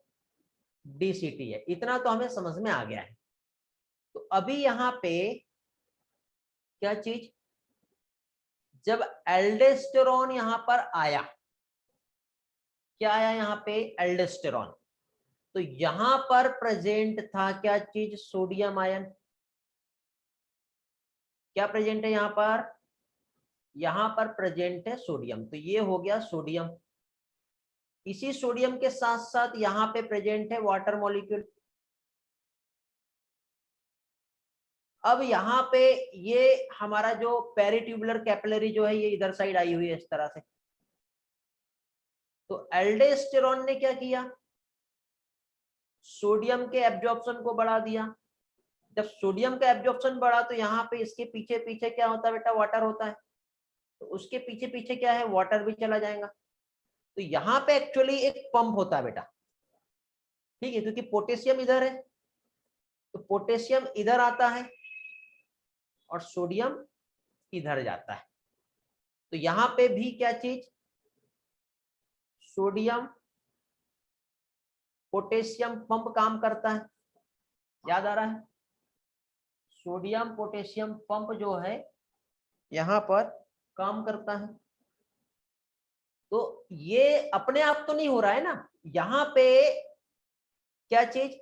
डीसीटी है। इतना तो हमें समझ में आ गया है। तो अभी यहाँ पे क्या चीज, जब एल्डोस्टेरोन यहां पर आया, क्या आया यहाँ पे, एल्डोस्टेरोन। तो यहां पर प्रेजेंट था क्या चीज, सोडियम आयन। क्या प्रेजेंट है यहाँ पर, यहां पर प्रेजेंट है सोडियम। तो ये हो गया सोडियम। इसी सोडियम के साथ साथ यहाँ पे प्रेजेंट है वाटर मॉलिक्यूल। अब यहाँ पे ये हमारा जो पेरिट्यूबुलर कैपिलरी जो है ये इधर साइड आई हुई है इस तरह से। तो एल्डोस्टेरोन ने क्या किया, सोडियम के एब्जॉर्प्शन को बढ़ा दिया। जब सोडियम का एब्जॉर्प्शन बढ़ा तो यहाँ पे इसके पीछे पीछे क्या होता है बेटा, वाटर होता है। तो उसके पीछे पीछे क्या है, वाटर भी चला जाएगा। तो यहाँ पे एक्चुअली एक पंप होता है बेटा, ठीक है, क्योंकि पोटेशियम इधर है, तो पोटेशियम इधर आता है और सोडियम इधर जाता है। तो यहाँ पे भी क्या चीज, सोडियम पोटेशियम पंप काम करता है। याद आ रहा है, सोडियम पोटेशियम पंप जो है यहाँ पर काम करता है। तो ये अपने आप तो नहीं हो रहा है ना, यहाँ पे क्या चीज,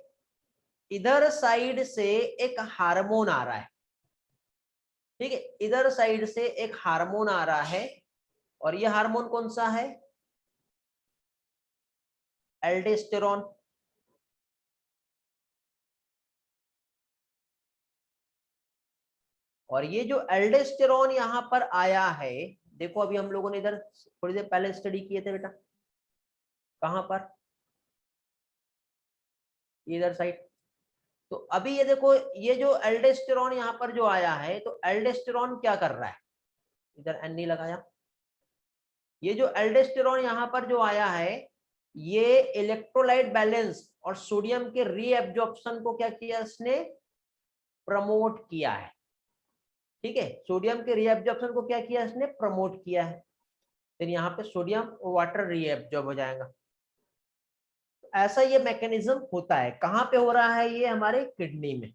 इधर साइड से एक हार्मोन आ रहा है, ठीक है, इधर साइड से एक हार्मोन आ रहा है। और ये हार्मोन कौन सा है, एल्डोस्टेरोन। और ये जो एल्डोस्टेरोन यहाँ पर आया है, देखो अभी हम लोगों ने इधर थोड़ी देर पहले स्टडी किए थे बेटा, कहां पर, इधर साइड। तो अभी ये देखो, ये जो एल्डोस्टेरोन यहाँ पर जो आया है, तो एल्डोस्टेरोन क्या कर रहा है, इधर एन नहीं लगाया। ये जो एल्डोस्टेरोन यहाँ पर जो आया है, ये इलेक्ट्रोलाइट बैलेंस और सोडियम के रीएब्जॉर्प्शन को क्या किया, इसने प्रमोट किया है। ठीक है, सोडियम के रीएब्जॉर्प्शन को क्या किया, इसने प्रमोट किया है। फिर यहाँ पे सोडियम वाटर रीएब्जॉर्ब हो जाएगा। ऐसा ये मैकेनिज्म होता है। कहाँ पे हो रहा है, ये हमारे किडनी में।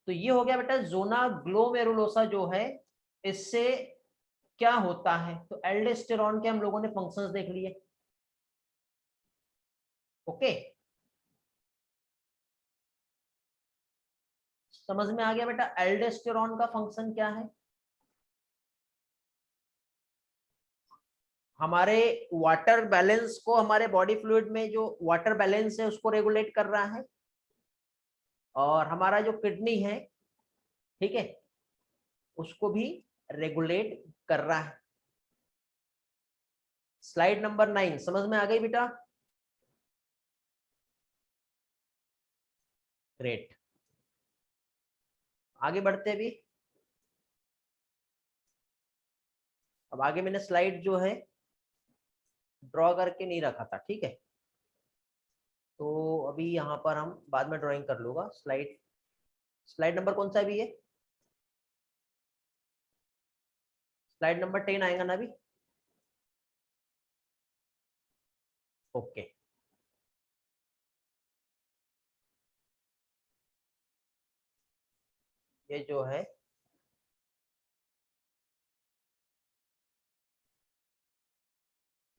तो ये हो गया बेटा जोना ग्लोमेरुलोसा जो है, इससे क्या होता है। तो एल्डोस्टेरोन के हम लोगों ने फंक्शंस देख लिए। ओके, समझ में आ गया बेटा एल्डोस्टेरोन का फंक्शन क्या है। हमारे वाटर बैलेंस को, हमारे बॉडी फ्लूइड में जो वाटर बैलेंस है उसको रेगुलेट कर रहा है। और हमारा जो किडनी है, ठीक है, उसको भी रेगुलेट कर रहा है। स्लाइड नंबर 9 समझ में आ गई बेटा, ग्रेट। आगे बढ़ते भी। अब आगे मैंने स्लाइड जो है ड्रॉ करके नहीं रखा था, ठीक है, तो अभी यहाँ पर हम बाद में ड्राइंग कर लूंगा। स्लाइड, स्लाइड नंबर कौन सा है अभी, ये स्लाइड नंबर 10 आएगा ना अभी। ओके, ये जो है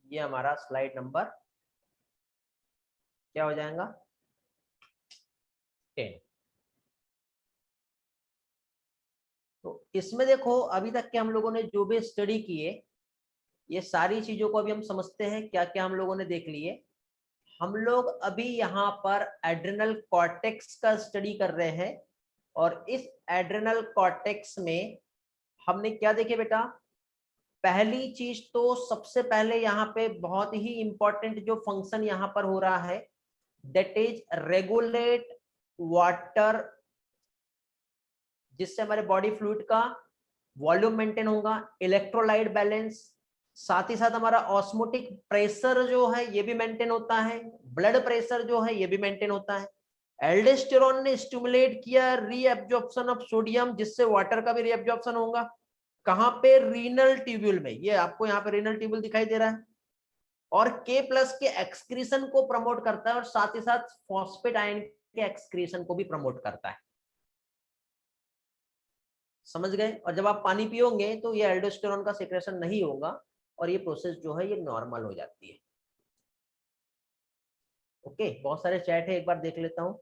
ये हमारा स्लाइड नंबर क्या हो जाएगा, 10। तो इसमें देखो अभी तक के हम लोगों ने जो भी स्टडी किए, ये सारी चीजों को अभी हम समझते हैं क्या क्या हम लोगों ने देख लिए। हम लोग अभी यहाँ पर एड्रिनल कॉर्टेक्स का स्टडी कर रहे हैं। और इस एड्रिनल कॉर्टेक्स में हमने क्या देखे बेटा, पहली चीज तो सबसे पहले यहाँ पे बहुत ही इंपॉर्टेंट जो फंक्शन यहाँ पर हो रहा है, दैट इज रेगुलेट वाटर, जिससे हमारे बॉडी फ्लूइड का वॉल्यूम मेंटेन होगा, इलेक्ट्रोलाइट बैलेंस, साथ ही साथ हमारा ऑस्मोटिक प्रेशर जो है ये भी मेंटेन होता है, ब्लड प्रेशर जो है ये भी मेंटेन होता है। एल्डोस्टेरोन ने स्टिमुलेट किया रीएब्जॉर्प्शन ऑफ सोडियम, जिससे वाटर का भी रीएब्जॉर्प्शन होगा। कहां पे? रीनल ट्यूब्यूल में। ये आपको यहाँ पे रीनल ट्यूब्यूल दिखाई दे रहा है। और के प्लस के एक्सक्रीशन को प्रमोट करता है और साथ ही साथ फॉस्फेट आयन के एक्सक्रीशन को भी प्रमोट करता है। समझ गए? और जब आप पानी पियोगे तो ये एल्डोस्टेरोन का सिक्रेशन नहीं होगा और ये प्रोसेस जो है ये नॉर्मल हो जाती है। ओके, बहुत सारे चैट है, एक बार देख लेता हूं।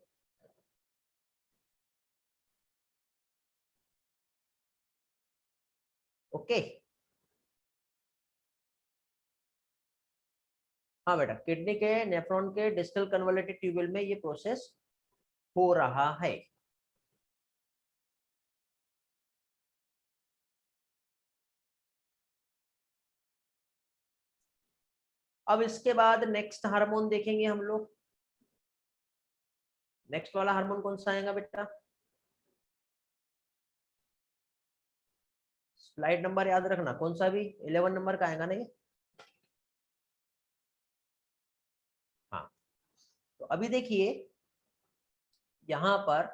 ओके, हाँ बेटा, किडनी के नेफ्रॉन के डिस्टल कन्वोल्यूटेड ट्यूब्यूल में ये प्रोसेस हो रहा है। अब इसके बाद नेक्स्ट हार्मोन देखेंगे हम लोग। नेक्स्ट वाला हार्मोन कौन सा आएगा बेटा? स्लाइड नंबर याद रखना, कौन सा भी 11 नंबर का आएगा ना ये। हाँ, तो अभी देखिए यहां पर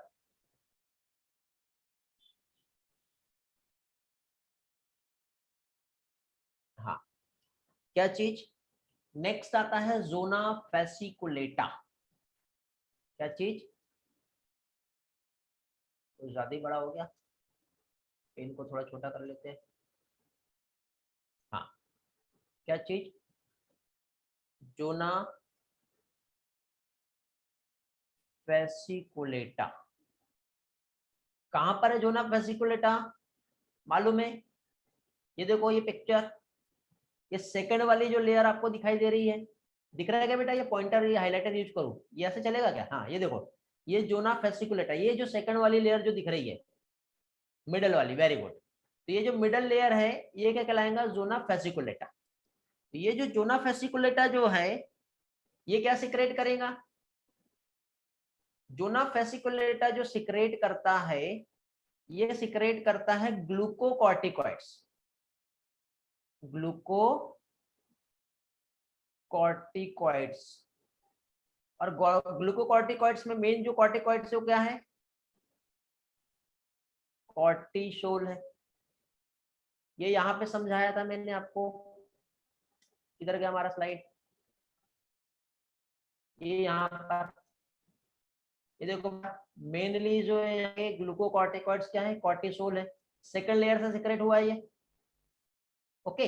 हाँ, क्या चीज नेक्स्ट आता है? Zona fasciculata. क्या चीज? तो ज्यादा ही बड़ा हो गया, इनको थोड़ा छोटा कर लेते हैं। हाँ, क्या चीज? Zona fasciculata. कहां पर है जोना फेसिकुलेटा? मालूम है? ये देखो ये पिक्चर, ये सेकंड वाली जो लेयर आपको दिखाई दे रही है, दिख रहा है क्या बेटा? ये पॉइंटर, ये हाइलाइटर यूज करूं, ये ऐसे चलेगा क्या? हाँ, ये देखो, ये जोना फेसिकुलेटा, ये जो सेकंड वाली लेयर जो दिख रही है, मिडल वाली, वेरी गुड। तो ये जो मिडल लेयर है ये क्या कहलाएगा? Zona fasciculata. तो ये जो जोना फेसिकुलेटा जो है ये क्या सिक्रेट करेगा? जोना फेसिकुलेटा जो सिक्रेट करता है, ये सिक्रेट करता है ग्लूकोकॉर्टिकॉइड्स। ग्लूकोकॉर्टिकॉइड्स। और ग्लूकोकॉर्टिकॉइड्स में मेन जो कॉर्टिकॉइड्स है वो क्या है? कॉर्टिसोल है। ये यहाँ पे समझाया था मैंने आपको। किधर गया हमारा स्लाइड? ये यहाँ पर, ये देखो मेनली जो है ग्लूकोकॉर्टिकॉइड्स क्या है? कॉर्टिसोल है। सेकंड लेयर से सिक्रेट हुआ है ये। ओके,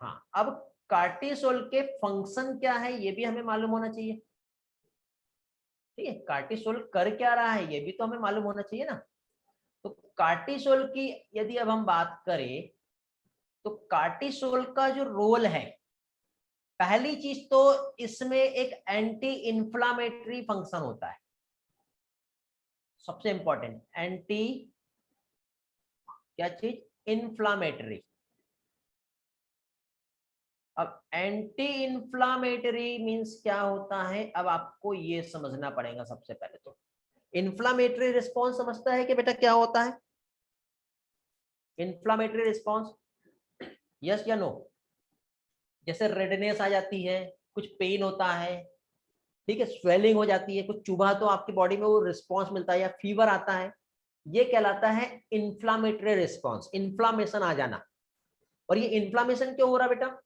हाँ, अब कार्टिसोल के फंक्शन क्या है ये भी हमें मालूम होना चाहिए। ठीक है, कार्टिसोल कर क्या रहा है ये भी तो हमें मालूम होना चाहिए ना। तो कार्टिसोल की यदि अब हम बात करें तो कार्टिसोल का जो रोल है, पहली चीज तो इसमें एक एंटी इंफ्लामेटरी फंक्शन होता है, सबसे इंपॉर्टेंट एंटी, क्या चीज? इन्फ्लामेटरी। अब एंटी इंफ्लामेटरी मींस क्या होता है? अब आपको ये समझना पड़ेगा सबसे पहले तो। इन्फ्लामेटरी रिस्पॉन्स समझता है कि बेटा क्या होता है इन्फ्लामेटरी रिस्पॉन्स? यस या नो? जैसे रेडनेस आ जाती है, कुछ पेन होता है, ठीक है, स्वेलिंग हो जाती है, कुछ चुभा तो आपकी बॉडी में वो रिस्पॉन्स मिलता है, या फीवर आता है, ये कहलाता है इन्फ्लामेटरी रिस्पॉन्स, इन्फ्लामेशन आ जाना। और ये इन्फ्लामेशन क्यों हो रहा है बेटा?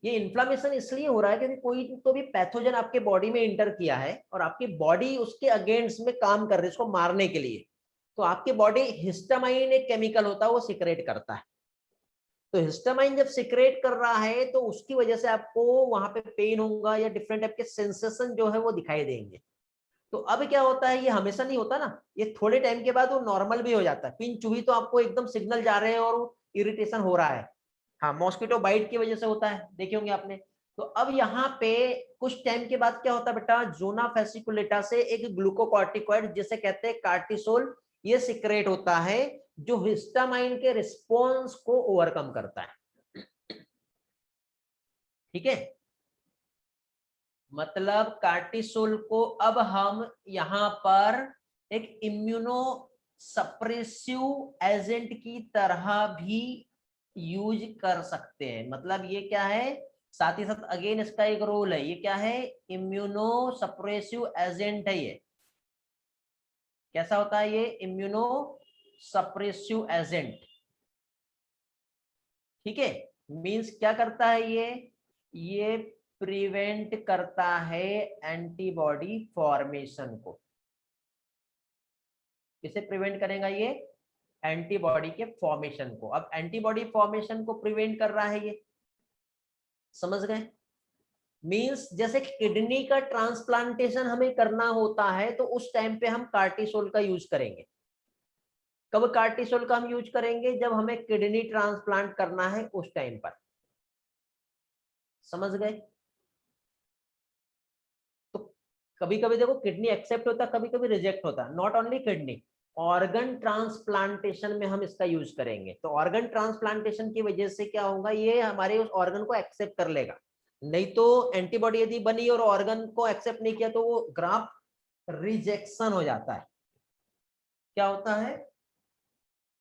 ये इन्फ्लामेशन इसलिए हो रहा है क्योंकि कोई तो भी पैथोजन आपके बॉडी में इंटर किया है और आपकी बॉडी उसके अगेंस्ट में काम कर रही है उसको मारने के लिए। तो आपकी बॉडी हिस्टामाइन एक केमिकल होता है वो सिक्रेट करता है। तो हिस्टामाइन जब सिक्रेट कर रहा है तो उसकी वजह से आपको वहां पे पेन होगा या डिफरेंट टाइप के सेंसेशन जो है वो दिखाई देंगे। तो अब क्या होता है, ये हमेशा नहीं होता ना, ये थोड़े टाइम के बाद वो नॉर्मल भी हो जाता है। पिन चुभी तो आपको एकदम सिग्नल जा रहे हैं और इरिटेशन हो रहा है। हाँ, मॉस्किटो बाइट की वजह से होता है, देखे होंगे आपने। तो अब यहाँ पे कुछ टाइम के बाद क्या होता है बेटा? जोना फेसिकुलेटा से एक ग्लूकोकॉर्टिकॉइड जिसे कहते हैं कार्टिसोल, ये सिक्रेट होता है जो हिस्टामाइन के रिस्पॉन्स को ओवरकम करता है। ठीक है, मतलब कार्टिसोल को अब हम यहाँ पर एक इम्यूनो सप्रेसिव एजेंट की तरह भी यूज कर सकते हैं। मतलब ये क्या है, साथ ही साथ अगेन इसका एक रोल है, ये क्या है, इम्यूनो सप्रेसिव एजेंट है। ये कैसा होता है, ये इम्यूनो सप्रेसिव एजेंट, ठीक है। मींस क्या करता है ये प्रिवेंट करता है एंटीबॉडी फॉर्मेशन को। किसे प्रिवेंट करेगा ये, एंटीबॉडी के फॉर्मेशन को। अब एंटीबॉडी फॉर्मेशन को प्रिवेंट कर रहा है ये, समझ गए। मींस जैसे किडनी का ट्रांसप्लांटेशन हमें करना होता है तो उस टाइम पे हम कार्टिसोल का यूज करेंगे। कब कार्टिसोल का हम यूज करेंगे, जब हमें किडनी ट्रांसप्लांट करना है उस टाइम पर, समझ गए। तो कभी कभी देखो किडनी एक्सेप्ट होता है, कभी कभी रिजेक्ट होता है। Not only kidney, organ transplantation में हम इसका यूज करेंगे। तो ऑर्गन ट्रांसप्लांटेशन की वजह से क्या होगा, ये हमारे उस ऑर्गन को एक्सेप्ट कर लेगा। नहीं तो एंटीबॉडी यदि बनी और ऑर्गन को एक्सेप्ट नहीं किया तो वो ग्राफ्ट रिजेक्शन हो जाता है। क्या होता है,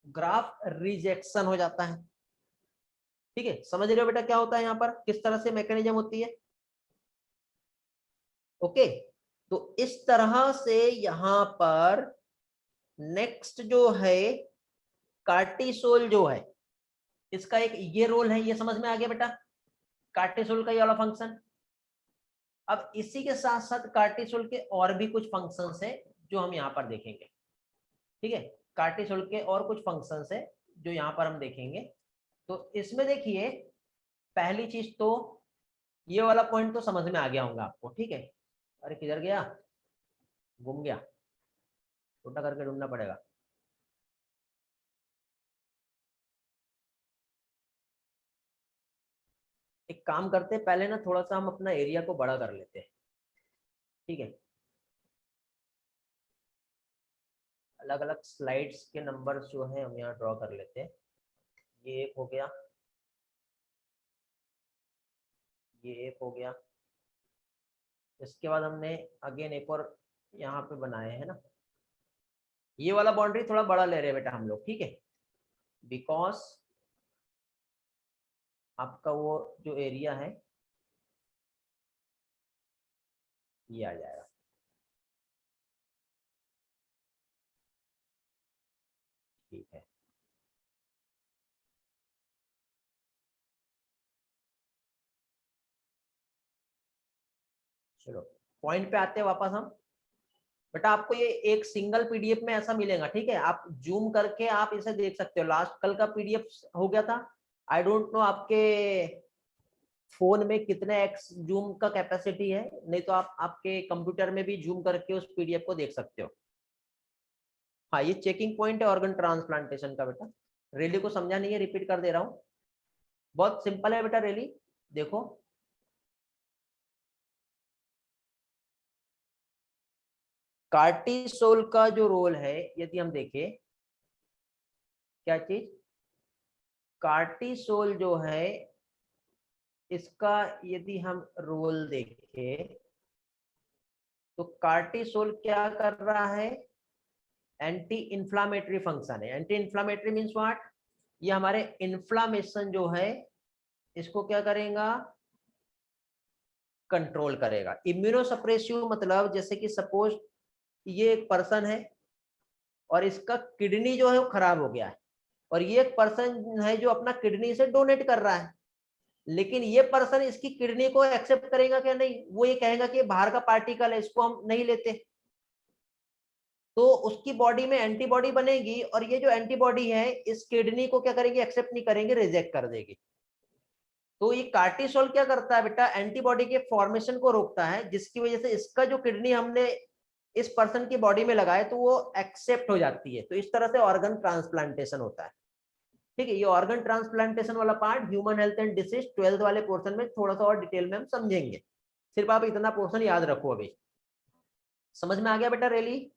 ग्राफ्ट रिजेक्शन हो जाता है। ठीक है, समझ रहे हो बेटा क्या होता है यहाँ पर, किस तरह से मैकेनिज्म होती है। ओके, तो इस तरह से यहाँ पर नेक्स्ट जो है कार्टिसोल जो है, इसका एक ये रोल है, ये समझ में आ गया बेटा, कार्टिसोल का ये वाला फंक्शन। अब इसी के साथ साथ कार्टिसोल के और भी कुछ फंक्शंस है जो हम यहाँ पर देखेंगे। ठीक है, कार्टिसोल के और कुछ फंक्शंस है जो यहाँ पर हम देखेंगे। तो इसमें देखिए, पहली चीज तो ये वाला पॉइंट तो समझ में आ गया होगा आपको, ठीक है। अरे किधर गया, गुम गया, छोटा करके ढूंढना पड़ेगा। एक काम करते हैं, पहले ना थोड़ा सा हम अपना एरिया को बड़ा कर लेते हैं, ठीक है। अलग अलग स्लाइड्स के नंबर्स जो है हम यहाँ ड्रॉ कर लेते हैं। ये एक हो गया, ये एक हो गया। इसके बाद हमने अगेन एक और यहाँ पे बनाए हैं ना, ये वाला बाउंड्री थोड़ा बड़ा ले रहे हैं बेटा हम लोग, ठीक है। बिकॉज आपका वो जो एरिया है ये आ जाएगा, ठीक है। चलो पॉइंट पे आते हैं वापस हम। बेटा आपको ये एक सिंगल पीडीएफ में ऐसा मिलेगा, ठीक है। आप जूम करके आप इसे देख सकते हो। लास्ट कल का पीडीएफ हो गया था, आई डोंट नो आपके फोन में कितने एक्स जूम का कैपेसिटी है, नहीं तो आप आपके कंप्यूटर में भी जूम करके उस पीडीएफ को देख सकते हो। हाँ, ये चेकिंग पॉइंट है ऑर्गन ट्रांसप्लांटेशन का बेटा। रैली को समझा नहीं है, रिपीट कर दे रहा हूँ। बहुत सिंपल है बेटा रैली, देखो। कार्टिसोल का जो रोल है यदि हम देखें, क्या चीज, कार्टिसोल जो है इसका यदि हम रोल देखें तो कार्टिसोल क्या कर रहा है, एंटी इंफ्लामेटरी फंक्शन है। एंटी इंफ्लामेटरी मीन्स व्हाट, ये हमारे इन्फ्लामेशन जो है इसको क्या करेगा, कंट्रोल करेगा। इम्यूनोसप्रेसिव मतलब जैसे कि सपोज ये एक पर्सन है और इसका किडनी जो है वो खराब हो गया है, और ये एक पर्सन है जो अपना किडनी से डोनेट कर रहा है, लेकिन ये पर्सन इसकी किडनी को एक्सेप्ट करेगा क्या, नहीं। वो ये कहेगा कि बाहर का पार्टिकल है, इसको हम नहीं लेते। तो उसकी बॉडी में एंटीबॉडी बनेगी और ये जो एंटीबॉडी है इस किडनी को क्या करेंगे, एक्सेप्ट नहीं करेंगे, रिजेक्ट कर देगी। तो ये कार्टिसोल क्या करता है बेटा, एंटीबॉडी के फॉर्मेशन को रोकता है, जिसकी वजह से इसका जो किडनी हमने इस पर्सन की बॉडी में लगाए तो वो एक्सेप्ट हो जाती है। तो इस तरह से ऑर्गन ट्रांसप्लांटेशन होता है, ठीक है। ये ऑर्गन ट्रांसप्लांटेशन वाला part human health and disease 12th वाले पोर्शन में थोड़ा सा और डिटेल में हम समझेंगे। सिर्फ आप इतना पोर्शन याद रखो अभी। समझ में आ गया बेटा रैली,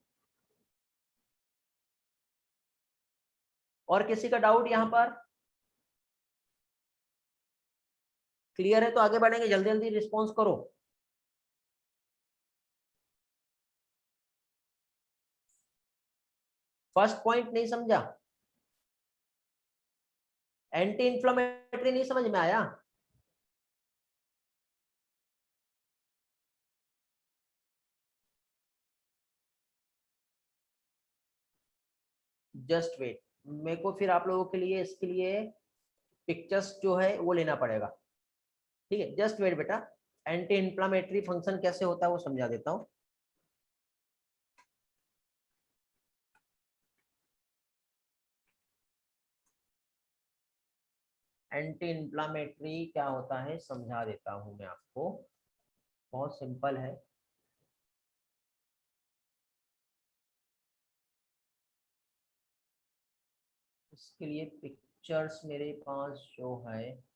और किसी का डाउट यहाँ पर। क्लियर है तो आगे बढ़ेंगे, जल्दी जल्दी रिस्पॉन्स करो। फर्स्ट पॉइंट नहीं समझा? एंटी इंफ्लेमेटरी नहीं समझ में आया? जस्ट वेट, मेरे को फिर आप लोगों के लिए इसके लिए पिक्चर्स जो है वो लेना पड़ेगा, ठीक है? जस्ट वेट बेटा, एंटी इंफ्लेमेटरी फंक्शन कैसे होता है वो समझा देता हूँ। एंटी इंफ्लेमेटरी क्या होता है समझा देता हूँ मैं आपको, बहुत सिंपल है। इसके लिए पिक्चर्स मेरे पास जो है,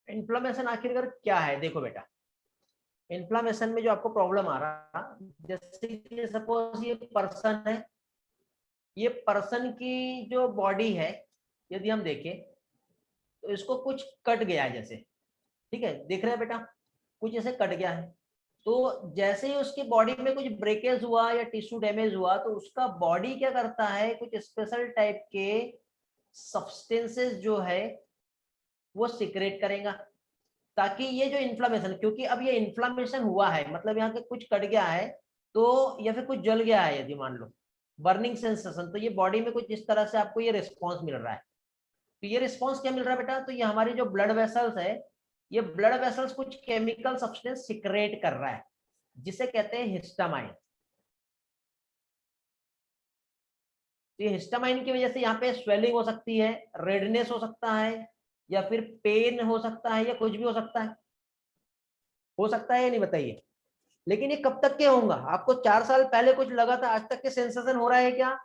इन्फ्लेमेशन आखिरकार क्या है? देखो बेटा, इन्फ्लेमेशन में जो आपको प्रॉब्लम आ रहा, जैसे कि सपोज ये पर्सन है, ये पर्सन की जो बॉडी है यदि हम देखें तो इसको कुछ कट गया है जैसे, ठीक है, देख रहे हैं बेटा, कुछ ऐसे कट गया है। तो जैसे ही उसकी बॉडी में कुछ ब्रेकेज हुआ या टिश्यू डैमेज हुआ तो उसका बॉडी क्या करता है, कुछ स्पेशल टाइप के सब्सटेंसेस जो है वो सिक्रेट करेगा, ताकि ये जो इन्फ्लामेशन, क्योंकि अब ये इन्फ्लामेशन हुआ है मतलब यहाँ के कुछ कट गया है तो, या फिर कुछ जल गया है यदि मान लो बर्निंग सेंसेशन, तो ये बॉडी में कुछ इस तरह से आपको ये रिस्पॉन्स मिल रहा है। तो ये रिस्पॉन्स क्या मिल रहा है बेटा, तो ये हमारी जो ब्लड वेसल्स है, ये ब्लड वेसल्स कुछ केमिकल सब्सटेंस सिक्रेट कर रहा है जिसे कहते हैं हिस्टामाइन। तो ये हिस्टामाइन की वजह से यहाँ पे स्वेलिंग हो सकती है, रेडनेस हो सकता है, या फिर पेन हो सकता है, या कुछ भी हो सकता है या नहीं बताइए? लेकिन ये कब तक के होगा? आपको 4 साल पहले कुछ लगा था, आज तक के सेंसेशन हो रहा है क्या?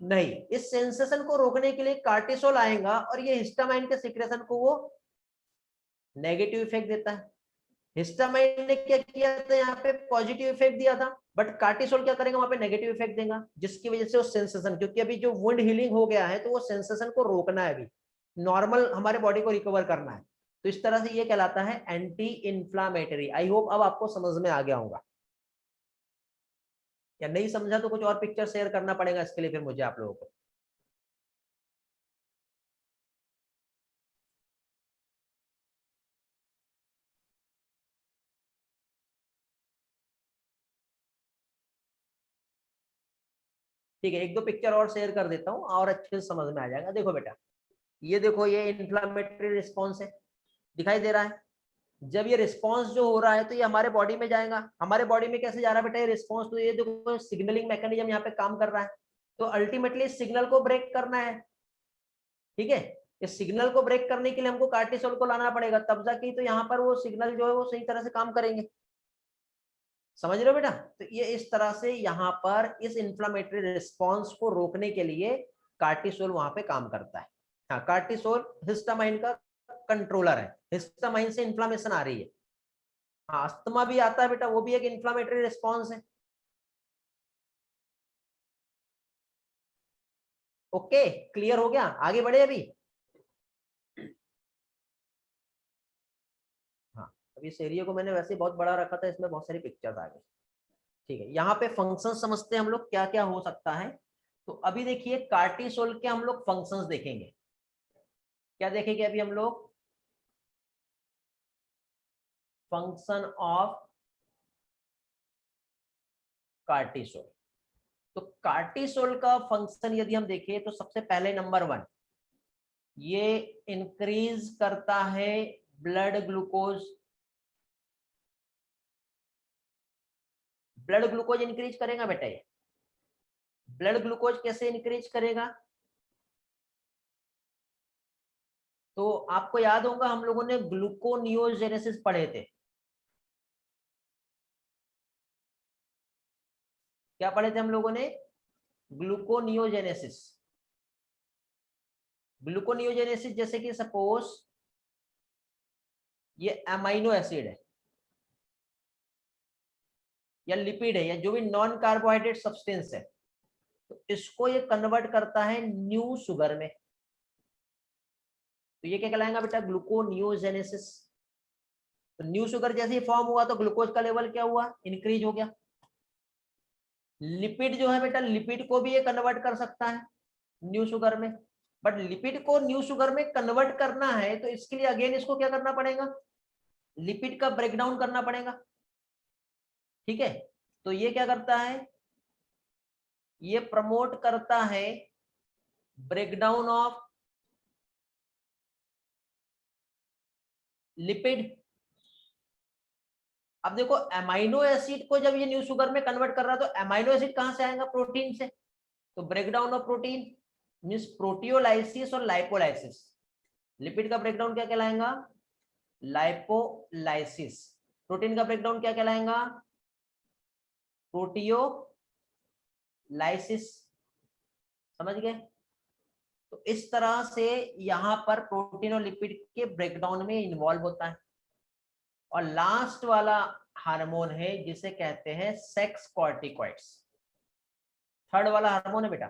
नहीं। इस सेंसेशन को रोकने के लिए कार्टिसोल आएगा और ये हिस्टामाइन के सिक्रेशन को वो नेगेटिव इफेक्ट देता है। हिस्टामाइन ने क्या किया था, यहाँ पे पॉजिटिव इफेक्ट दिया था, बट कार्टिसोल क्या करेगा, वहां पे नेगेटिव इफेक्ट देगा, जिसकी वजह से वो सेंसेशन, क्योंकि अभी जो वुंड हीलिंग हो गया है तो वो सेंसेशन को रोकना है, अभी नॉर्मल हमारे बॉडी को रिकवर करना है। तो इस तरह से ये कहलाता है एंटी इंफ्लामेटरी। आई होप अब आपको समझ में आ गया होगा, या नहीं समझा तो कुछ और पिक्चर शेयर करना पड़ेगा इसके लिए फिर मुझे आप लोगों को। ठीक है, एक दो पिक्चर और शेयर कर देता हूँ और अच्छे से समझ में आ जाएगा। देखो बेटा, ये देखो, ये इन्फ्लामेटरी रिस्पॉन्स है, दिखाई दे रहा है। जब ये रिस्पॉन्स जो हो रहा है तो ये हमारे बॉडी में जाएगा। हमारे बॉडी में कैसे जा रहा है बेटा ये रिस्पॉन्स, तो ये देखो सिग्नलिंग मैकेनिज्म यहाँ पे काम कर रहा है। तो अल्टीमेटली सिग्नल को ब्रेक करना है, ठीक है? इस सिग्नल को ब्रेक करने के लिए हमको कार्टिसोल को लाना पड़ेगा, तब जाके तो यहाँ पर वो सिग्नल जो है वो सही तरह से काम करेंगे। समझ रहे हो बेटा? तो ये इस तरह से यहाँ पर इस इंफ्लेमेटरी रिस्पॉन्स को रोकने के लिए कार्टिसोल वहां पे काम करता है। हाँ, कार्टिसोल हिस्टामाइन का कंट्रोलर है, हिस्टामाइन से इन्फ्लामेशन आ रही है। हाँ, अस्थमा भी आता है बेटा, वो भी एक इन्फ्लामेटरी रिस्पॉन्स है। ओके, क्लियर हो गया? आगे बढ़े अभी? हाँ, अभी इस एरिया को मैंने वैसे बहुत बड़ा रखा था, इसमें बहुत सारी पिक्चर्स आ गई। ठीक है, यहाँ पे फंक्शन समझते हैं हम लोग क्या क्या हो सकता है। तो अभी देखिए कार्टिसोल के हम लोग फंक्शंस देखेंगे। क्या देखेंगे अभी हम लोग? Function of cortisol. तो कार्टिसोल का फंक्शन यदि हम देखें तो सबसे पहले नंबर 1, ये इंक्रीज करता है blood glucose. Blood glucose increase करेगा बेटा। ये ब्लड ग्लूकोज कैसे इंक्रीज करेगा? तो आपको याद होगा हम लोगों ने ग्लूकोनियोजेनेसिस पढ़े थे। क्या पढ़े थे हम लोगों ने? ग्लूकोनियोजेनेसिस। ग्लूकोनियोजेनेसिस जैसे कि सपोज ये अमाइनो एसिड है या लिपिड है या जो भी नॉन कार्बोहाइड्रेट सब्सटेंस है, तो इसको ये कन्वर्ट करता है न्यू शुगर में। तो ये क्या कहलाएगा बेटा? ग्लूकोनियोजेनेसिस। तो न्यू शुगर जैसे ही फॉर्म हुआ तो ग्लूकोज का लेवल क्या हुआ? इंक्रीज हो गया। लिपिड जो है बेटा, लिपिड को भी ये कन्वर्ट कर सकता है न्यू शुगर में, बट लिपिड को न्यू शुगर में कन्वर्ट करना है तो इसके लिए अगेन इसको क्या करना पड़ेगा? लिपिड का ब्रेकडाउन करना पड़ेगा। ठीक है, तो ये क्या करता है? ये प्रमोट करता है ब्रेकडाउन ऑफ लिपिड। अब देखो एमाइनो एसिड को जब ये न्यू शुगर में कन्वर्ट कर रहा है तो एमाइनो एसिड कहां से आएगा? प्रोटीन से। तो breakdown of protein means proteolysis और लाइपोलाइसिस। लिपिड का ब्रेकडाउन क्या कहलाएगा? लाइपोलाइसिस। प्रोटीन का ब्रेकडाउन क्या कहलाएगा? प्रोटियोलाइसिस। समझ गए? तो इस तरह से यहां पर प्रोटीन और लिपिड के ब्रेकडाउन में इन्वॉल्व होता है। और लास्ट वाला हार्मोन है जिसे कहते हैं सेक्स कॉर्टिकॉइड्स। थर्ड वाला हार्मोन है बेटा,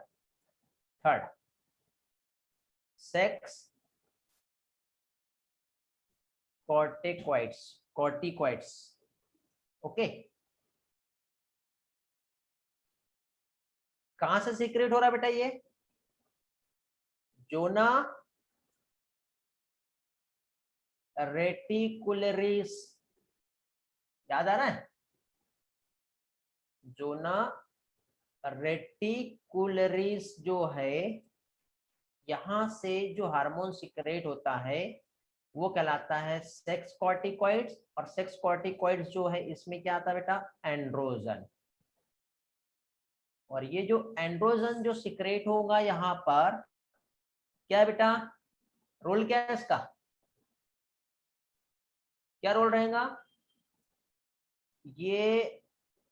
third sex corticoids. Corticoids okay. कहां से सीक्रेट हो रहा है बेटा? ये जोना रेटिकुलरिस। याद आ रहा है? जोना रेटिकुलरिस जो है, यहां से जो हार्मोन सीक्रेट होता है वो कहलाता है सेक्स कॉर्टिकॉइड्स। और सेक्स कॉर्टिकॉइड्स जो है इसमें क्या आता है बेटा? एंड्रोजन। और ये जो एंड्रोजन जो सीक्रेट होगा यहाँ पर, क्या है बेटा? रोल क्या है इसका? क्या रोल रहेगा? ये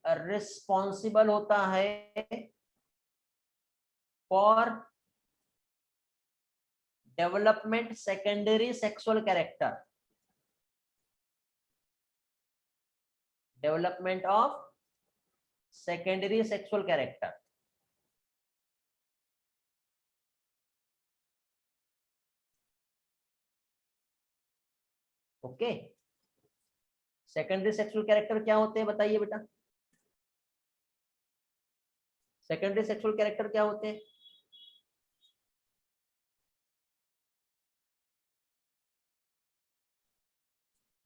रिस्पॉन्सिबल होता है for development secondary sexual character. Development of secondary sexual character. Okay, secondary sexual character क्या होते हैं बताइए बेटा? सेकेंडरी सेक्सुअल कैरेक्टर क्या होते हैं?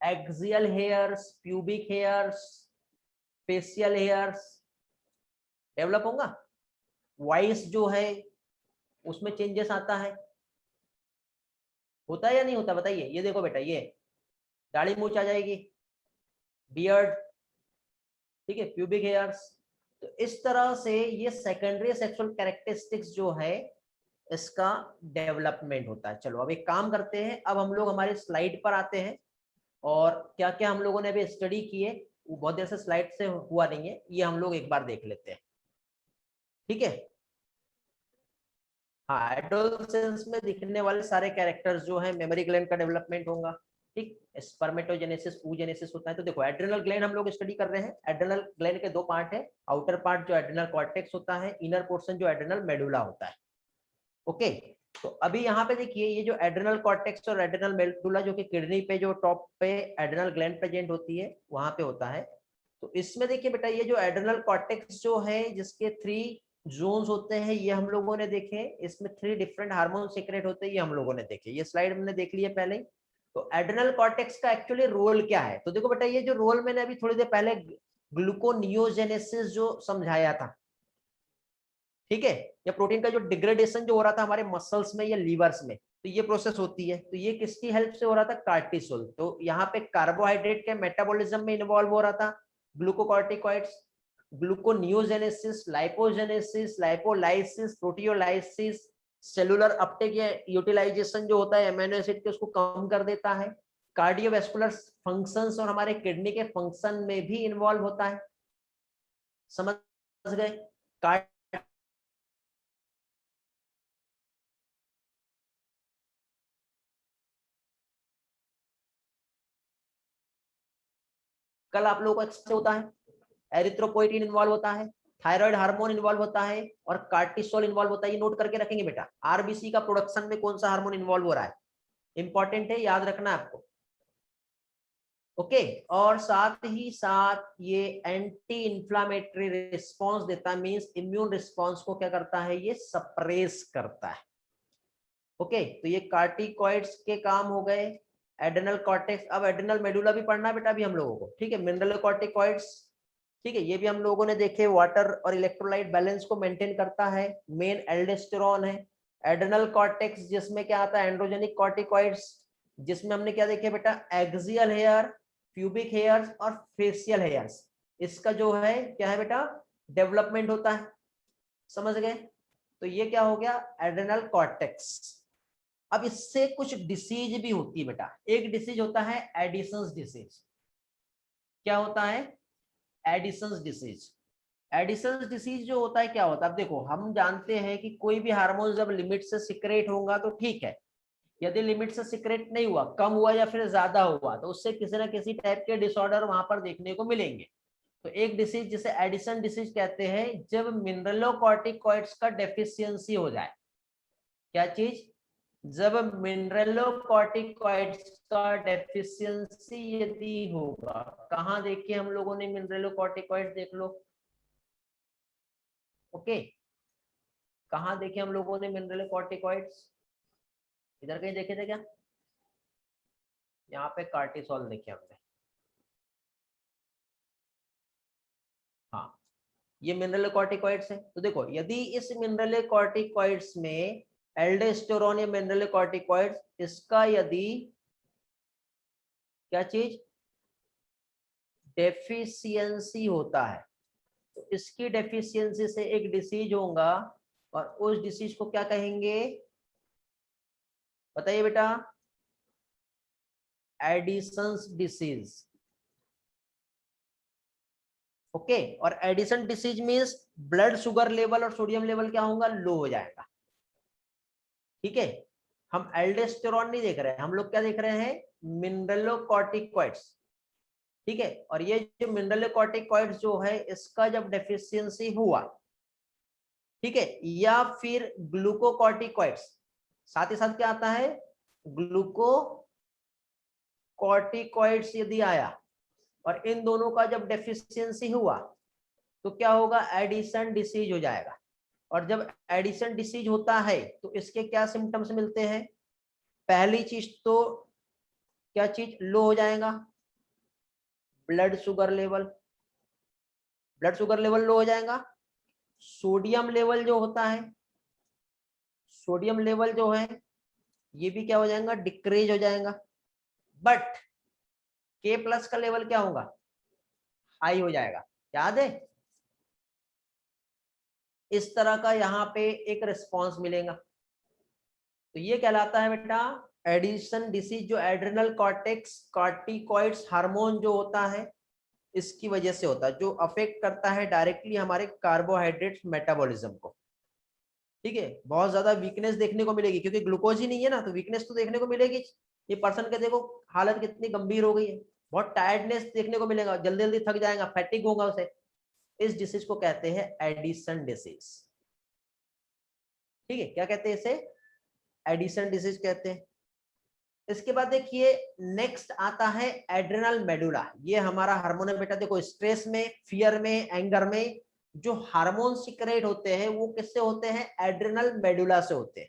Axial hairs, pubic hairs, facial hairs develop होगा। वॉइस जो है उसमें चेंजेस आता है, होता है या नहीं होता बताइए? ये देखो बेटा, ये दाढ़ी मूंछ आ जाएगी, बियर्ड, ठीक है, प्यूबिक हेयर्स। तो इस तरह से ये सेकेंडरी सेक्सुअल कैरेक्टरिस्टिक्स जो है इसका डेवलपमेंट होता है। चलो अब एक काम करते हैं, अब हम लोग हमारे स्लाइड पर आते हैं और क्या क्या हम लोगों ने अभी स्टडी किए वो बहुत देर से स्लाइड से हुआ नहीं है, ये हम लोग एक बार देख लेते हैं। ठीक है, हाँ, एडोलसेंस में दिखने वाले सारे कैरेक्टर्स जो है, मेमोरी ग्लैंड का डेवलपमेंट होगा, ठीक, स्पर्मेटोजेनेसिस, oogenesis होता है। तो देखो एड्रेनल ग्लैंड हम लोग स्टडी कर रहे हैं। एड्रेनल ग्लैंड के दो पार्ट है, आउटर पार्ट जो एड्रेनल कॉर्टेक्स होता है, इनर पोर्शन जो एड्रेनल मेडुला होता है। ओके, तो अभी यहाँ पे देखिए ये जो एड्रेनल कॉर्टेक्स और एड्रेनल मेडुला जो कि किडनी पे जो टॉप पे एड्रेनल ग्लैंड प्रेजेंट होती है वहां पे होता है। तो इसमें देखिए बेटा ये जो एड्रेनल कॉर्टेक्स जो है जिसके 3 जोन्स होते हैं ये हम लोगों ने देखे। इसमें 3 डिफरेंट हार्मोन सीक्रेट होते हैं, ये हम लोगों ने देखे, ये स्लाइड हमने देख ली है पहले ही। तो एड्रेनल कॉर्टेक्स का एक्चुअली रोल क्या है? तो देखो बेटा ये जो रोल मैंने अभी थोड़ी देर पहले ग्लूकोनियोजेनेसिस जो समझाया था, ठीक है, या प्रोटीन का जो डिग्रेडेशन जो हो रहा था हमारे मसल्स में या लीवर्स में, तो ये प्रोसेस होती है। तो ये किसकी हेल्प से हो रहा था? कार्टिसोल। तो यहाँ पे कार्बोहाइड्रेट के मेटाबॉलिज्म में इन्वॉल्व हो रहा था glucocorticoids, gluconeogenesis, lipogenesis, lipolysis, proteolysis, cellular Uptake या यूटिलाइजेशन जो होता है अमीनो एसिड के, उसको कम कर देता है। कार्डियोवैस्कुलर फंक्शंस और हमारे किडनी के फंक्शन में भी इन्वॉल्व होता है। समझ गए? कल आप लोगों को एक्सप्रेस होता है, एरिथ्रोपोइटिन इन्वॉल्व होता है, थायराइड हार्मोन इन्वॉल्व होता है और कार्टिसोल इन्वॉल्व होता है। ये नोट करके रखेंगे बेटा। आरबीसी का प्रोडक्शन में कौन सा हार्मोन इन्वॉल्व हो रहा है, इंपॉर्टेंट है, याद रखना आपको। ओके और साथ ही साथ ये एंटी इंफ्लामेटरी रिस्पॉन्स देता है, मींस इम्यून रिस्पॉन्स को क्या करता है, ये सप्रेस करता है। ओके तो ये कार्टिकॉइड्स के काम हो गए। एड्रेनल कॉर्टेक्स, अब एड्रेनल मेडुला भी पढ़ना है बेटा अभी हम लोगों को, ठीक है। मिनरल कॉर्टिकॉइड्स, ठीक है, ये भी हम लोगों ने देखे, वाटर और इलेक्ट्रोलाइट बैलेंस को मेंटेन करता है। मेन एल्डोस्टेरोन है। एड्रेनल कॉर्टेक्स जिसमें क्या आता है, एंड्रोजेनिक कॉर्टिकॉइड्स, जिसमें हमने क्या देखे बेटा, एक्सियल हेयर, प्यूबिक हेयर्स और फेशियल हेयर्स, इसका जो है क्या है बेटा, डेवलपमेंट होता है। समझ गए? तो ये क्या हो गया, एड्रेनल कॉर्टेक्स। अब इससे कुछ डिसीज भी होती है बेटा। एक डिसीज होता है एडिसन्स डिसीज। क्या होता है? Edison's disease. एडिसन्स डिसीज जो होता है क्या होता है, अब देखो हम जानते हैं कि कोई भी हार्मोन जब लिमिट से सिक्रेट होगा तो ठीक है, यदि लिमिट से सिक्रेट नहीं हुआ, कम हुआ या फिर ज्यादा हुआ, तो उससे किसी ना किसी टाइप के डिसऑर्डर वहां पर देखने को मिलेंगे। तो एक डिसीज जिसे एडिसन डिसीज कहते हैं, जब मिनरलोकॉर्टिकॉइड्स का डेफिशिएंसी हो जाए। क्या चीज? जब मिनरलोकॉर्टिकॉइड्स का डेफिशिएंसी यदि होगा, कहाँ देखे हम लोगों ने मिनरलोकॉर्टिकॉइड्स, देख लो। ओके कहाँ देखे हम लोगों ने मिनरलोकॉर्टिकॉइड्स, इधर कहीं देखे थे क्या? यहाँ पे कार्टिसोल देखे हमने। हाँ ये मिनरलोकॉर्टिकॉइड्स है। तो देखो यदि इस मिनरलोकॉर्टिकॉइड्स में एल्डोस्टेरोन या मिनरलोकॉर्टिकॉइड्स, इसका यदि क्या चीज, डेफिशिएंसी होता है, तो इसकी डेफिशिएंसी से एक डिसीज होगा और उस डिसीज को क्या कहेंगे, बताइए बेटा? Edison's disease. ओके और Edison disease means blood sugar level और सोडियम लेवल क्या होगा, लो हो जाएगा। ठीक है, हम एल्डोस्टेरोन नहीं देख रहे हैं, हम लोग क्या देख रहे हैं, मिनरलोकॉर्टिकॉइड्स। ठीक है, और ये जो मिनरलोकॉर्टिकॉइड्स जो है, इसका जब डेफिशिएंसी हुआ, ठीक है, या फिर ग्लूकोकॉर्टिकॉइड्स, साथ ही साथ क्या आता है, ग्लूकोकॉर्टिकॉइड्स यदि आया और इन दोनों का जब डेफिशिएंसी हुआ, तो क्या होगा, एडिसन डिसीज हो जाएगा। और जब एडिसन डिसीज होता है तो इसके क्या सिम्टम्स मिलते हैं, पहली चीज तो क्या चीज, लो हो जाएगा blood sugar level, blood sugar level low हो जाएगा। सोडियम लेवल जो होता है, सोडियम लेवल जो है ये भी क्या हो जाएगा, डिक्रीज हो जाएगा। बट के प्लस का लेवल क्या होगा, हाई हो जाएगा। याद है? इस तरह का यहाँ पे एक रिस्पॉन्स मिलेगा। तो ये कहलाता है बेटा एडिशन डिसीज, जो एड्रेनल कॉर्टेक्स कॉर्टिकॉइड्स हार्मोन जो होता है, इसकी वजह से होता है, जो अफेक्ट करता है डायरेक्टली हमारे कार्बोहाइड्रेट मेटाबॉलिज्म को। ठीक है, बहुत ज्यादा वीकनेस देखने को मिलेगी, क्योंकि ग्लूकोज ही नहीं है ना, तो वीकनेस तो देखने को मिलेगी। ये पर्सन के देखो हालत कितनी गंभीर हो गई है, बहुत टायर्डनेस देखने को मिलेगा, जल्दी जल्दी थक जाएगा, फैटिक होगा उसे। इस डिसीज को कहते हैं एडिशन डिसीज। ठीक है, क्या कहते हैं इसे, एडिशन डिसीज कहते हैं। इसके बाद देखिए नेक्स्ट आता है एड्रेनल मेडुला। ये हमारा हार्मोन है बेटा। देखो स्ट्रेस में, फियर में, एंगर में जो हार्मोन सिक्रेट होते हैं वो किससे होते हैं, एड्रेनल मेडुला से होते हैं।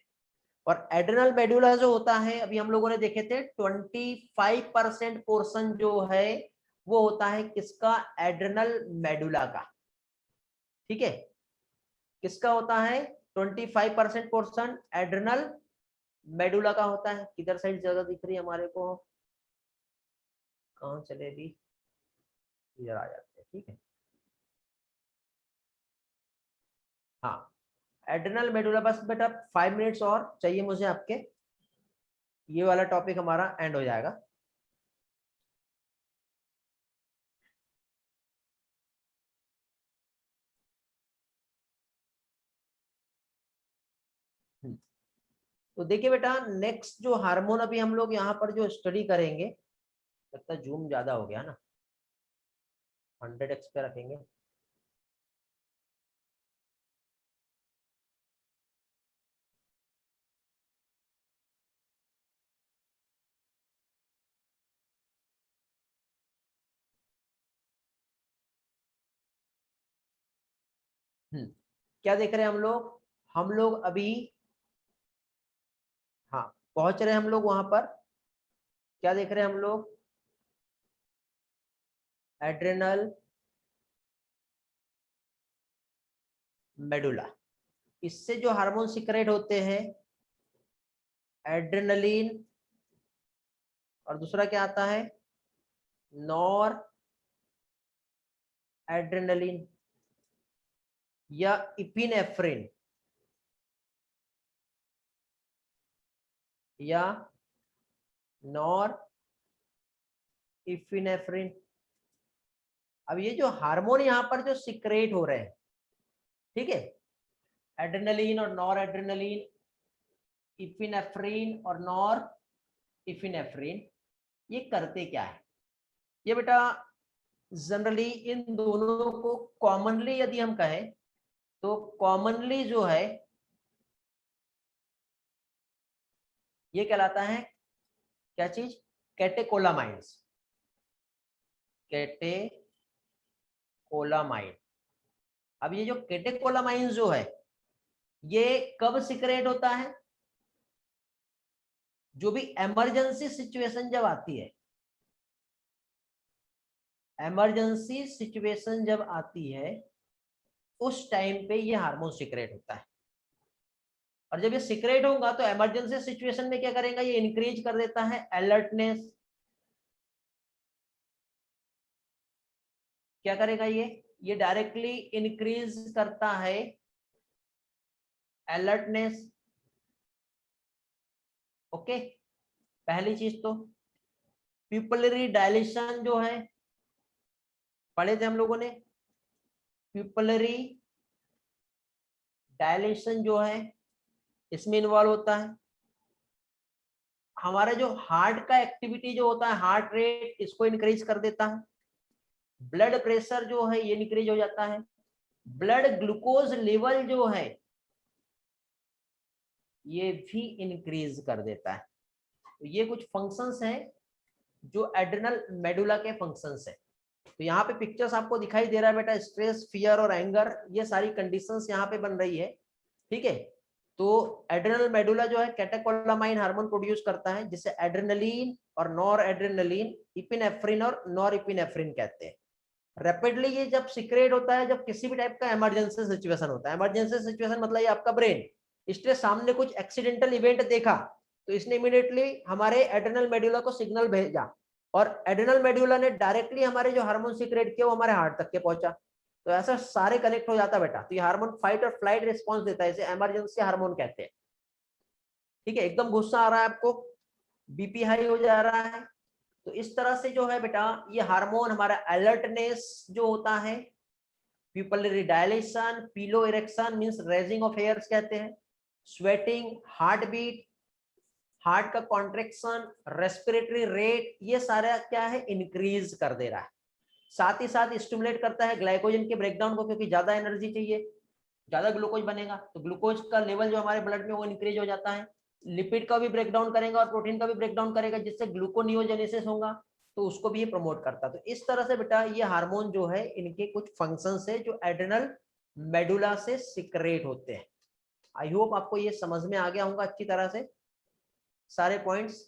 और एड्रेनल मेडुला जो होता है, अभी हम लोगों ने देखे थे 25% पोर्शन जो है वो होता है किसका, एड्रेनल मेडुला का। ठीक है, किसका होता है, 25% पोर्शन एड्रेनल मेडुला का होता है। किधर साइड ज्यादा दिख रही है हमारे को, कहाँ चले भी, इधर आ जाते हैं, ठीक है। हाँ, एड्रेनल मेडुला। बस बेटा 5 मिनट्स और चाहिए मुझे आपके, ये वाला टॉपिक हमारा एंड हो जाएगा। तो देखिए बेटा, नेक्स्ट जो हार्मोन अभी हम लोग यहाँ पर जो स्टडी करेंगे, लगता है जूम ज्यादा हो गया ना, 100x पे रखेंगे। क्या देख रहे हैं हम लोग? हम लोग अभी, हाँ, पहुंच रहे हैं हम लोग वहां पर। क्या देख रहे हैं हम लोग? Adrenal medulla. इससे जो हार्मोन सिक्रेट होते हैं, एड्रेनलिन, और दूसरा क्या आता है, नॉर एड्रेनलिन या इपिनेफ्रिन या नॉर इपिनेफ्रिन। अब ये जो हार्मोन यहाँ पर जो सिक्रेट हो रहे हैं, ठीक है, एड्रेनलिन और नॉर एड्रेनलिन, इपिनेफ्रिन और नॉर इपिनेफ्रिन, ये करते क्या है? ये बेटा जनरली इन दोनों को कॉमनली यदि हम कहें तो कॉमनली जो है ये कहलाता है क्या चीज, कैटेकोलामाइंस। कैटेकोलामाइन। अब ये जो कैटेकोलामाइंस जो है, ये कब सिक्रेट होता है? जो भी इमरजेंसी सिचुएशन जब आती है, इमरजेंसी सिचुएशन जब आती है उस टाइम पे ये हार्मोन सिक्रेट होता है। और जब ये सिक्रेट होगा तो इमरजेंसी सिचुएशन में क्या करेगा, ये इंक्रीज कर देता है अलर्टनेस। क्या करेगा ये डायरेक्टली इंक्रीज करता है अलर्टनेस। ओके, पहली चीज तो प्यूपिलरी डायलेशन जो है, पढ़े थे हम लोगों ने, प्यूपिलरी डायलेशन जो है इसमें इन्वॉल्व होता है। हमारा जो हार्ट का एक्टिविटी जो होता है, हार्ट रेट, इसको इंक्रीज कर देता है। ब्लड प्रेशर जो है ये इंक्रीज हो जाता है। ब्लड ग्लूकोज लेवल जो है ये भी इंक्रीज कर देता है। तो ये कुछ फंक्शंस हैं जो एड्रेनल मेडुला के फंक्शंस है। तो यहाँ पे पिक्चर्स आपको दिखाई दे रहा है बेटा, स्ट्रेस, फियर और एंगर, ये सारी कंडीशंस यहाँ पे बन रही है, ठीक है। तो एड्रेनल मेडुला जो है कैटेकोलामाइन हार्मोन प्रोड्यूस करता है, जिसे एड्रेनलिन और नॉर एड्रेनलिन, इपिनेफ्रिन और नॉर इपिनेफ्रिन कहते हैं। रैपिडली ये जब सिक्रेट होता है जब किसी भी टाइप का इमरजेंसी सिचुएशन होता है। इमरजेंसी सिचुएशन मतलब ये आपका ब्रेन, इसके सामने कुछ एक्सीडेंटल इवेंट देखा तो इसने इमीडिएटली हमारे एड्रेनल मेडुला को सिग्नल भेजा, और एड्रेनल मेडुला ने डायरेक्टली हमारे जो हार्मोन सीक्रेट किया वो हमारे हार्ट तक के पहुंचा। तो ऐसा सारे कनेक्ट हो जाता बेटा। तो ये हार्मोन फाइट और फ्लाइट रिस्पॉन्स देता है, इसे इमरजेंसी हार्मोन कहते हैं, ठीक है। एकदम गुस्सा आ रहा है आपको, बीपी हाई हो जा रहा है, तो इस तरह से जो है बेटा ये हार्मोन हमारा अलर्टनेस जो होता है, pupillary dilation, pillow erection means raising of hairs कहते हैं, स्वेटिंग, हार्ट बीट, हार्ट का कॉन्ट्रेक्शन, रेस्पिरेटरी रेट, ये सारा क्या है, इंक्रीज कर दे रहा है। साथ ही साथ स्टिमुलेट करता है ग्लाइकोजन के ब्रेकडाउन को, क्योंकि ज्यादा एनर्जी चाहिए, ज्यादा ग्लूकोज बनेगा तो ग्लूकोज का लेवल जो हमारे ब्लड में वो इंक्रीज हो जाता है। लिपिड का भी ब्रेकडाउन करेगा और प्रोटीन का भी ब्रेकडाउन करेगा, जिससे ग्लूकोनियोजेनेसिस होगा, तो उसको भी ये प्रमोट करता है। तो इस तरह से बेटा ये हार्मोन जो है इनके कुछ फंक्शंस है जो एड्रेनल मेडुला से सिक्रेट होते हैं। आई होप आपको ये समझ में आ गया होगा अच्छी तरह से सारे पॉइंट्स।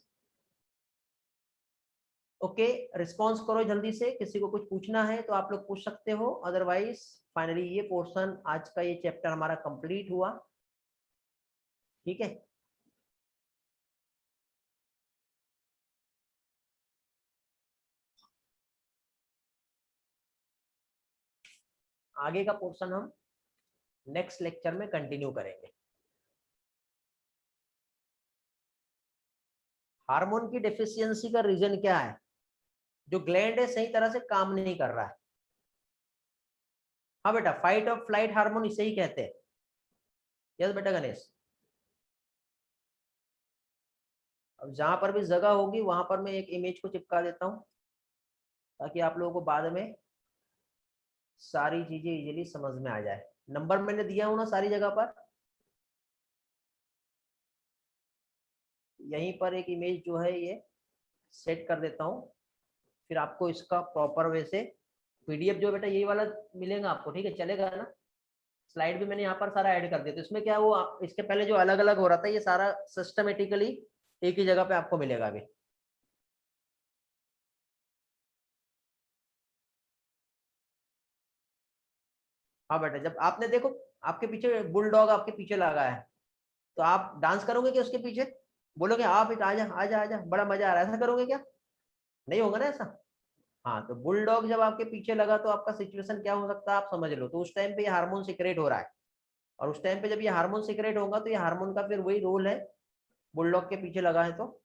ओके, रिस्पॉन्स करो जल्दी से, किसी को कुछ पूछना है तो आप लोग पूछ सकते हो, अदरवाइज फाइनली ये पोर्शन आज का ये चैप्टर हमारा कंप्लीट हुआ। ठीक है। आगे का पोर्शन हम नेक्स्ट लेक्चर में कंटिन्यू करेंगे। हार्मोन की डेफिशिएंसी का रीजन क्या है? जो ग्लैंड है सही तरह से काम नहीं कर रहा है। हाँ बेटा, फाइट और फ्लाइट हार्मोन इसे ही कहते हैं। यस बेटा गणेश। अब जहां पर भी जगह होगी वहां पर मैं एक इमेज को चिपका देता हूं, ताकि आप लोगों को बाद में सारी चीजें इजीली समझ में आ जाए। नंबर मैंने दिया हूं ना सारी जगह पर। यहीं पर एक इमेज जो है ये सेट कर देता हूं, फिर आपको इसका प्रॉपर वे से पीडीएफ जो बेटा यही वाला मिलेगा आपको, ठीक है, चलेगा ना। स्लाइड भी मैंने यहाँ पर सारा ऐड कर दिया, तो इसमें क्या वो इसके पहले जो अलग अलग हो रहा था ये सारा सिस्टमेटिकली एक ही जगह पे आपको मिलेगा अभी। हाँ बेटा, जब आपने देखो आपके पीछे बुलडॉग आपके पीछे लगा है, तो आप डांस करोगे क्या उसके पीछे? बोलोगे आप आजा आजा आजा बड़ा मजा आ रहा है, ऐसा करोगे क्या? नहीं होगा ना ऐसा। हाँ, तो बुलडॉग जब आपके पीछे लगा तो आपका सिचुएशन क्या हो सकता है आप समझ लो। तो उस टाइम पे ये हार्मोन सिक्रेट हो रहा है, और उस टाइम पे जब ये हार्मोन सिक्रेट होगा तो ये हार्मोन का फिर वही रोल है, बुलडॉग के पीछे लगा है तो।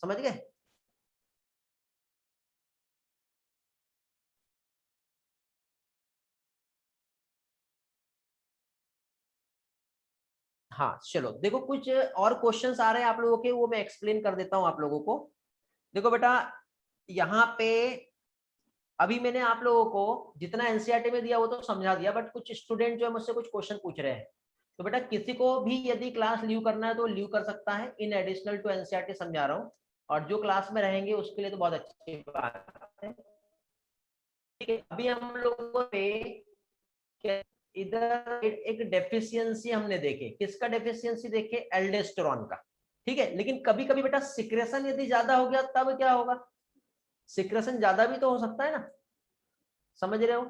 समझ गए? हाँ चलो, देखो कुछ और क्वेश्चंस आ रहे हैं आप लोगों के, वो मैं एक्सप्लेन कर देता हूँ आप लोगों को। देखो बेटा, यहाँ पे अभी मैंने आप लोगों को जितना एनसीईआरटी में दिया वो तो समझा दिया, बट कुछ स्टूडेंट जो है मुझसे कुछ क्वेश्चन पूछ रहे हैं। तो बेटा किसी को भी यदि क्लास लीव करना है तो लीव कर सकता है, इन एडिशनल टू एनसीईआरटी समझा रहा हूँ। और जो क्लास में रहेंगे उसके लिए तो बहुत अच्छी बात है। ठीक है, अभी हम लोगों पे इधर एक डेफिशिएंसी हमने देखे, किसका डेफिशिएंसी देखे? एल्डोस्टेरोन का। ठीक है, लेकिन कभी कभी बेटा सिक्रेशन यदि ज्यादा हो गया तब क्या होगा? सिक्रेशन ज्यादा भी तो हो सकता है ना, समझ रहे हो?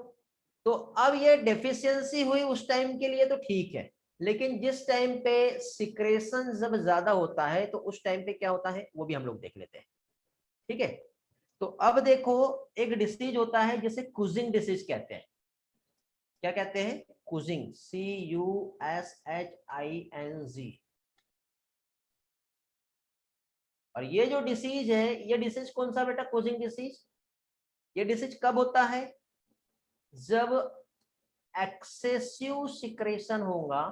तो अब ये डेफिशिएंसी हुई उस टाइम के लिए तो ठीक है, लेकिन जिस टाइम पे सिक्रेशन जब ज्यादा होता है तो उस टाइम पे क्या होता है वो भी हम लोग देख लेते हैं। ठीक है, तो अब देखो, एक डिसीज होता है जिसे कुजिंग डिसीज कहते हैं। क्या कहते हैं? कुजिंग, CUSHING। और ये जो डिसीज है, ये डिसीज कौन सा बेटा? कुजिंग डिसीज। ये डिसीज कब होता है? जब एक्सेसिव सिक्रेशन होगा।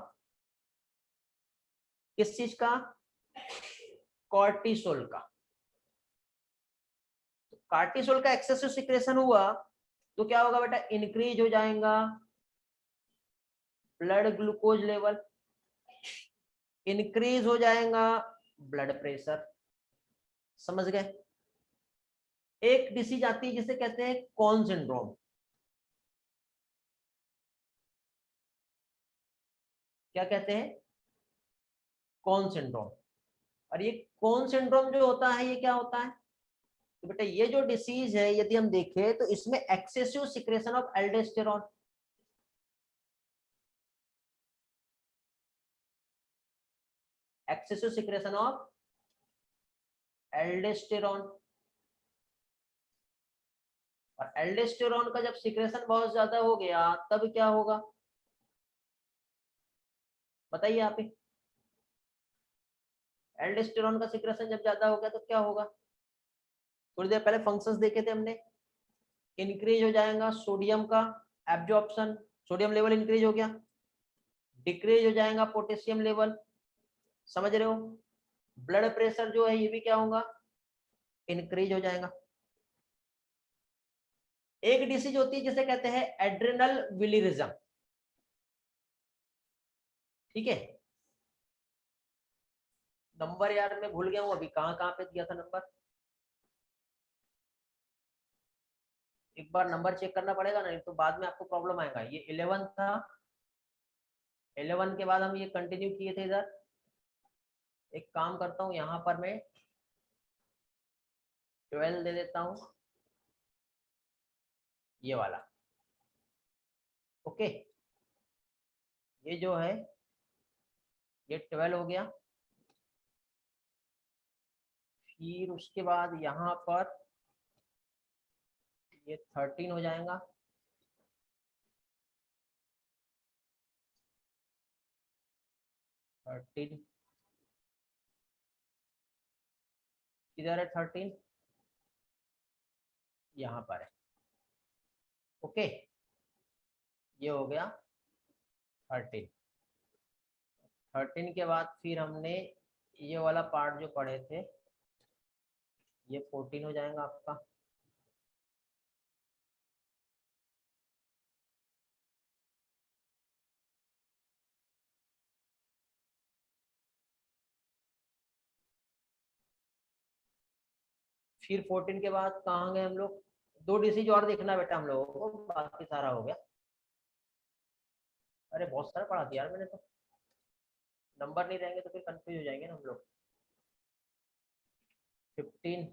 किस चीज का? कॉर्टिसोल का। कार्टिसोल का एक्सेसिव सिक्रेशन हुआ तो क्या होगा बेटा? इंक्रीज हो जाएगा ब्लड ग्लूकोज लेवल, इंक्रीज हो जाएगा ब्लड प्रेशर। समझ गए? एक डिसीज आती है जिसे कहते हैं कॉन सिंड्रोम। क्या कहते हैं? Conn syndrome. और ये कॉन सिंड्रोम जो होता है ये क्या होता है? तो बेटा ये जो डिसीज है यदि हम देखें तो इसमें excessive secretion of aldosterone. Excessive secretion of aldosterone. और एल्डोस्टेरोन का जब सिक्रेशन बहुत ज्यादा हो गया तब क्या होगा? बताइए आप ही। एल्डोस्टेरोन का सिक्रेशन जब ज्यादा हो गया तो क्या होगा? थोड़ी देर पहले फंक्शंस देखे थे हमने। इंक्रीज हो जाएगा सोडियम का एब्जॉर्प्शन, सोडियम लेवल इंक्रीज हो गया। डिक्रीज हो जाएगा पोटेशियम लेवल। समझ रहे हो? ब्लड प्रेशर जो है ये भी क्या होगा? इंक्रीज हो जाएगा। एक डिसीज होती है जिसे कहते हैं एड्रेनल विलिरिज्म। ठीक है, नंबर यार मैं भूल गया हूँ अभी, कहाँ कहाँ पे दिया था नंबर। एक बार नंबर चेक करना पड़ेगा ना, तो बाद में आपको प्रॉब्लम आएगा। ये 11 था, 11 के बाद हम ये कंटिन्यू किए थे इधर। एक काम करता हूँ यहाँ पर मैं 12 दे देता हूँ, ये वाला। ओके, ये जो है ये 12 हो गया। फिर उसके बाद यहाँ पर ये 13 हो जाएगा, किधर है 13, यहाँ पर है। ओके, ये हो गया 13। 13 के बाद फिर हमने ये वाला पार्ट जो पढ़े थे, ये 14 हो जाएगा आपका। फिर 14 के बाद कहाँ गए हम लोग, 2 डिसीज और देखना बेटा हम लोगों को, बाकी सारा हो गया। अरे बहुत सारा पढ़ा दिया यार मैंने तो, नंबर नहीं रहेंगे तो फिर कंफ्यूज हो जाएंगे ना हम लोग। 15,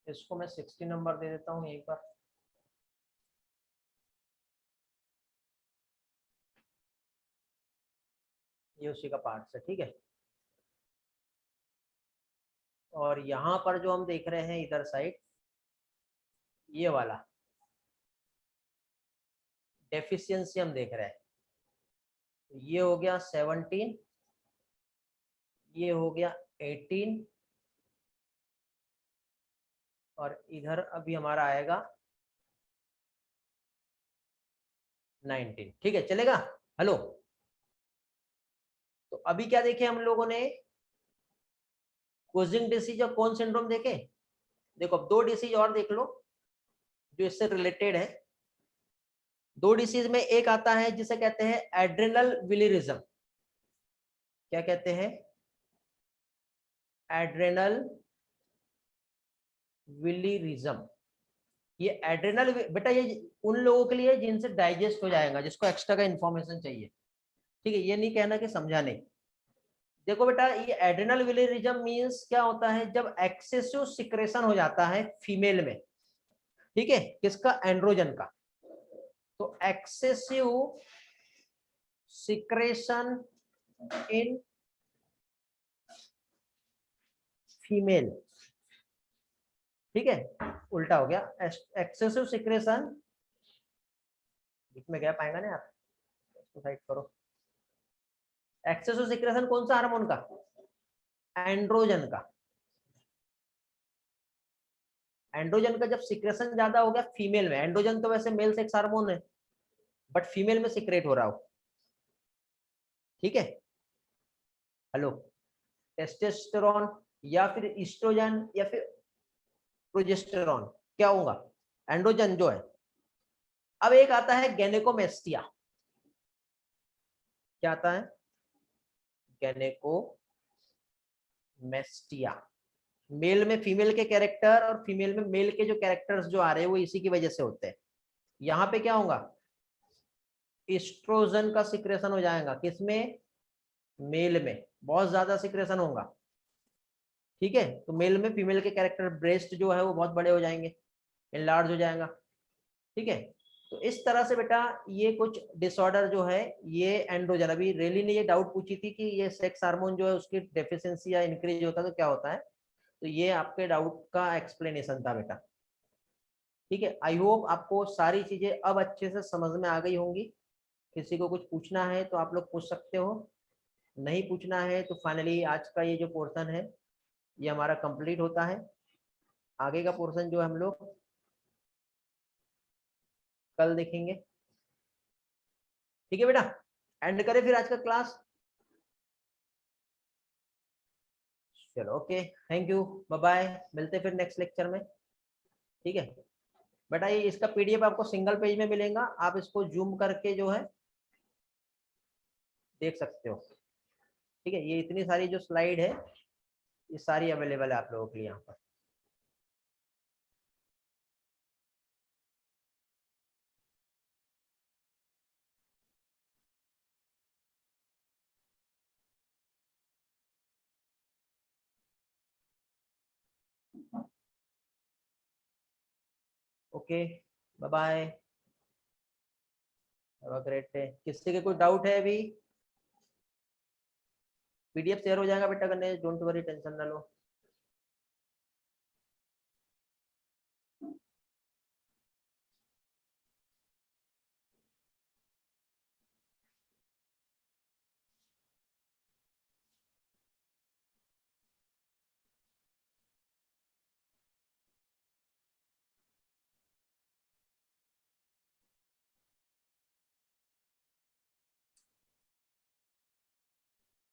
इसको मैं 60 नंबर दे देता हूँ यहीं पर। ये उसी का पार्ट है, ठीक है। और यहाँ पर जो हम देख रहे हैं इधर साइड, ये वाला डेफिशिएंसी हम देख रहे हैं, तो ये हो गया 17, ये हो गया 18, और इधर अभी हमारा आएगा 19, ठीक है चलेगा। हेलो, तो अभी क्या देखे हम लोगों ने, कुजिंग डिसीज और कौन सिंड्रोम देखे। देखो अब 2 डिसीज और देख लो जो इससे रिलेटेड है। 2 डिसीज में एक आता है जिसे कहते हैं एड्रेनल विलिरिज्म। क्या कहते हैं, एड्रेनल विलिरिज्म। ये एड्रेनल बेटा ये उन लोगों के लिए जिनसे डाइजेस्ट हो जाएगा, जिसको एक्स्ट्रा का इंफॉर्मेशन चाहिए, ठीक है। ये नहीं कहना कि समझा नहीं। देखो बेटा, ये एड्रेनल विलिरिज्म मींस क्या होता है, जब एक्सेसिव सिक्रेशन हो जाता है फीमेल में, ठीक है, किसका, एंड्रोजन का। तो एक्सेसिव सिक्रेशन इन फीमेल, ठीक है, उल्टा हो गया, एक्सेसिव सिक्रेशन, बीच में गैप आएगा ना यार, इसको साइड करो। एक्सेसिव सिक्रेशन कौन सा हार्मोन का, एंड्रोजन का। एंड्रोजन का जब सिक्रेशन ज्यादा हो गया फीमेल में, एंड्रोजन तो वैसे मेल सेक्स हार्मोन है, बट फीमेल में सिक्रेट हो रहा हो, ठीक है। हेलो, टेस्टोस्टेरोन या फिर ईस्ट्रोजन या फिर प्रोजेस्टेरॉन, क्या होगा, एंड्रोजन जो है। अब एक आता है गैनेकोमेस्टिया। क्या आता है, गैनेकोमेस्टिया। मेल में फीमेल के कैरेक्टर और फीमेल में मेल के जो कैरेक्टर्स जो आ रहे हैं वो इसी की वजह से होते हैं। यहाँ पे क्या होगा, एस्ट्रोजन का सिक्रेशन हो जाएगा, किसमें, मेल में बहुत ज्यादा सिक्रेशन होगा, ठीक है। तो मेल में फीमेल के कैरेक्टर, ब्रेस्ट जो है वो बहुत बड़े हो जाएंगे, इनलार्ज हो जाएगा, ठीक है। तो इस तरह से बेटा ये कुछ डिसऑर्डर जो है, ये एंड्रोजन, अभी रेली ने ये डाउट पूछी थी कि ये सेक्स हार्मोन जो है उसकी डेफिशिएंसी या इंक्रीज होता है तो क्या होता है, तो ये आपके डाउट का एक्सप्लेनेशन था बेटा, ठीक है। आई होप आपको सारी चीजें अब अच्छे से समझ में आ गई होंगी। किसी को कुछ पूछना है तो आप लोग पूछ सकते हो, नहीं पूछना है तो फाइनली आज का ये जो पोर्शन है ये हमारा कंप्लीट होता है। आगे का पोर्शन जो हम लोग कल देखेंगे, ठीक है बेटा। एंड करें फिर आज का क्लास, चलो okay, thank you, bye bye, मिलते फिर नेक्स्ट लेक्चर में, ठीक है बेटा। ये इसका पीडीएफ आपको सिंगल पेज में मिलेगा, आप इसको जूम करके जो है देख सकते हो, ठीक है। ये इतनी सारी जो स्लाइड है ये सारी अवेलेबल है आप लोगों के लिए यहाँ पर। Okay, bye bye, have a great day. किसी के कोई डाउट है अभी? पीडीएफ शेयर हो जाएगा बेटा, करने डोंट वरी, टेंशन ना लो।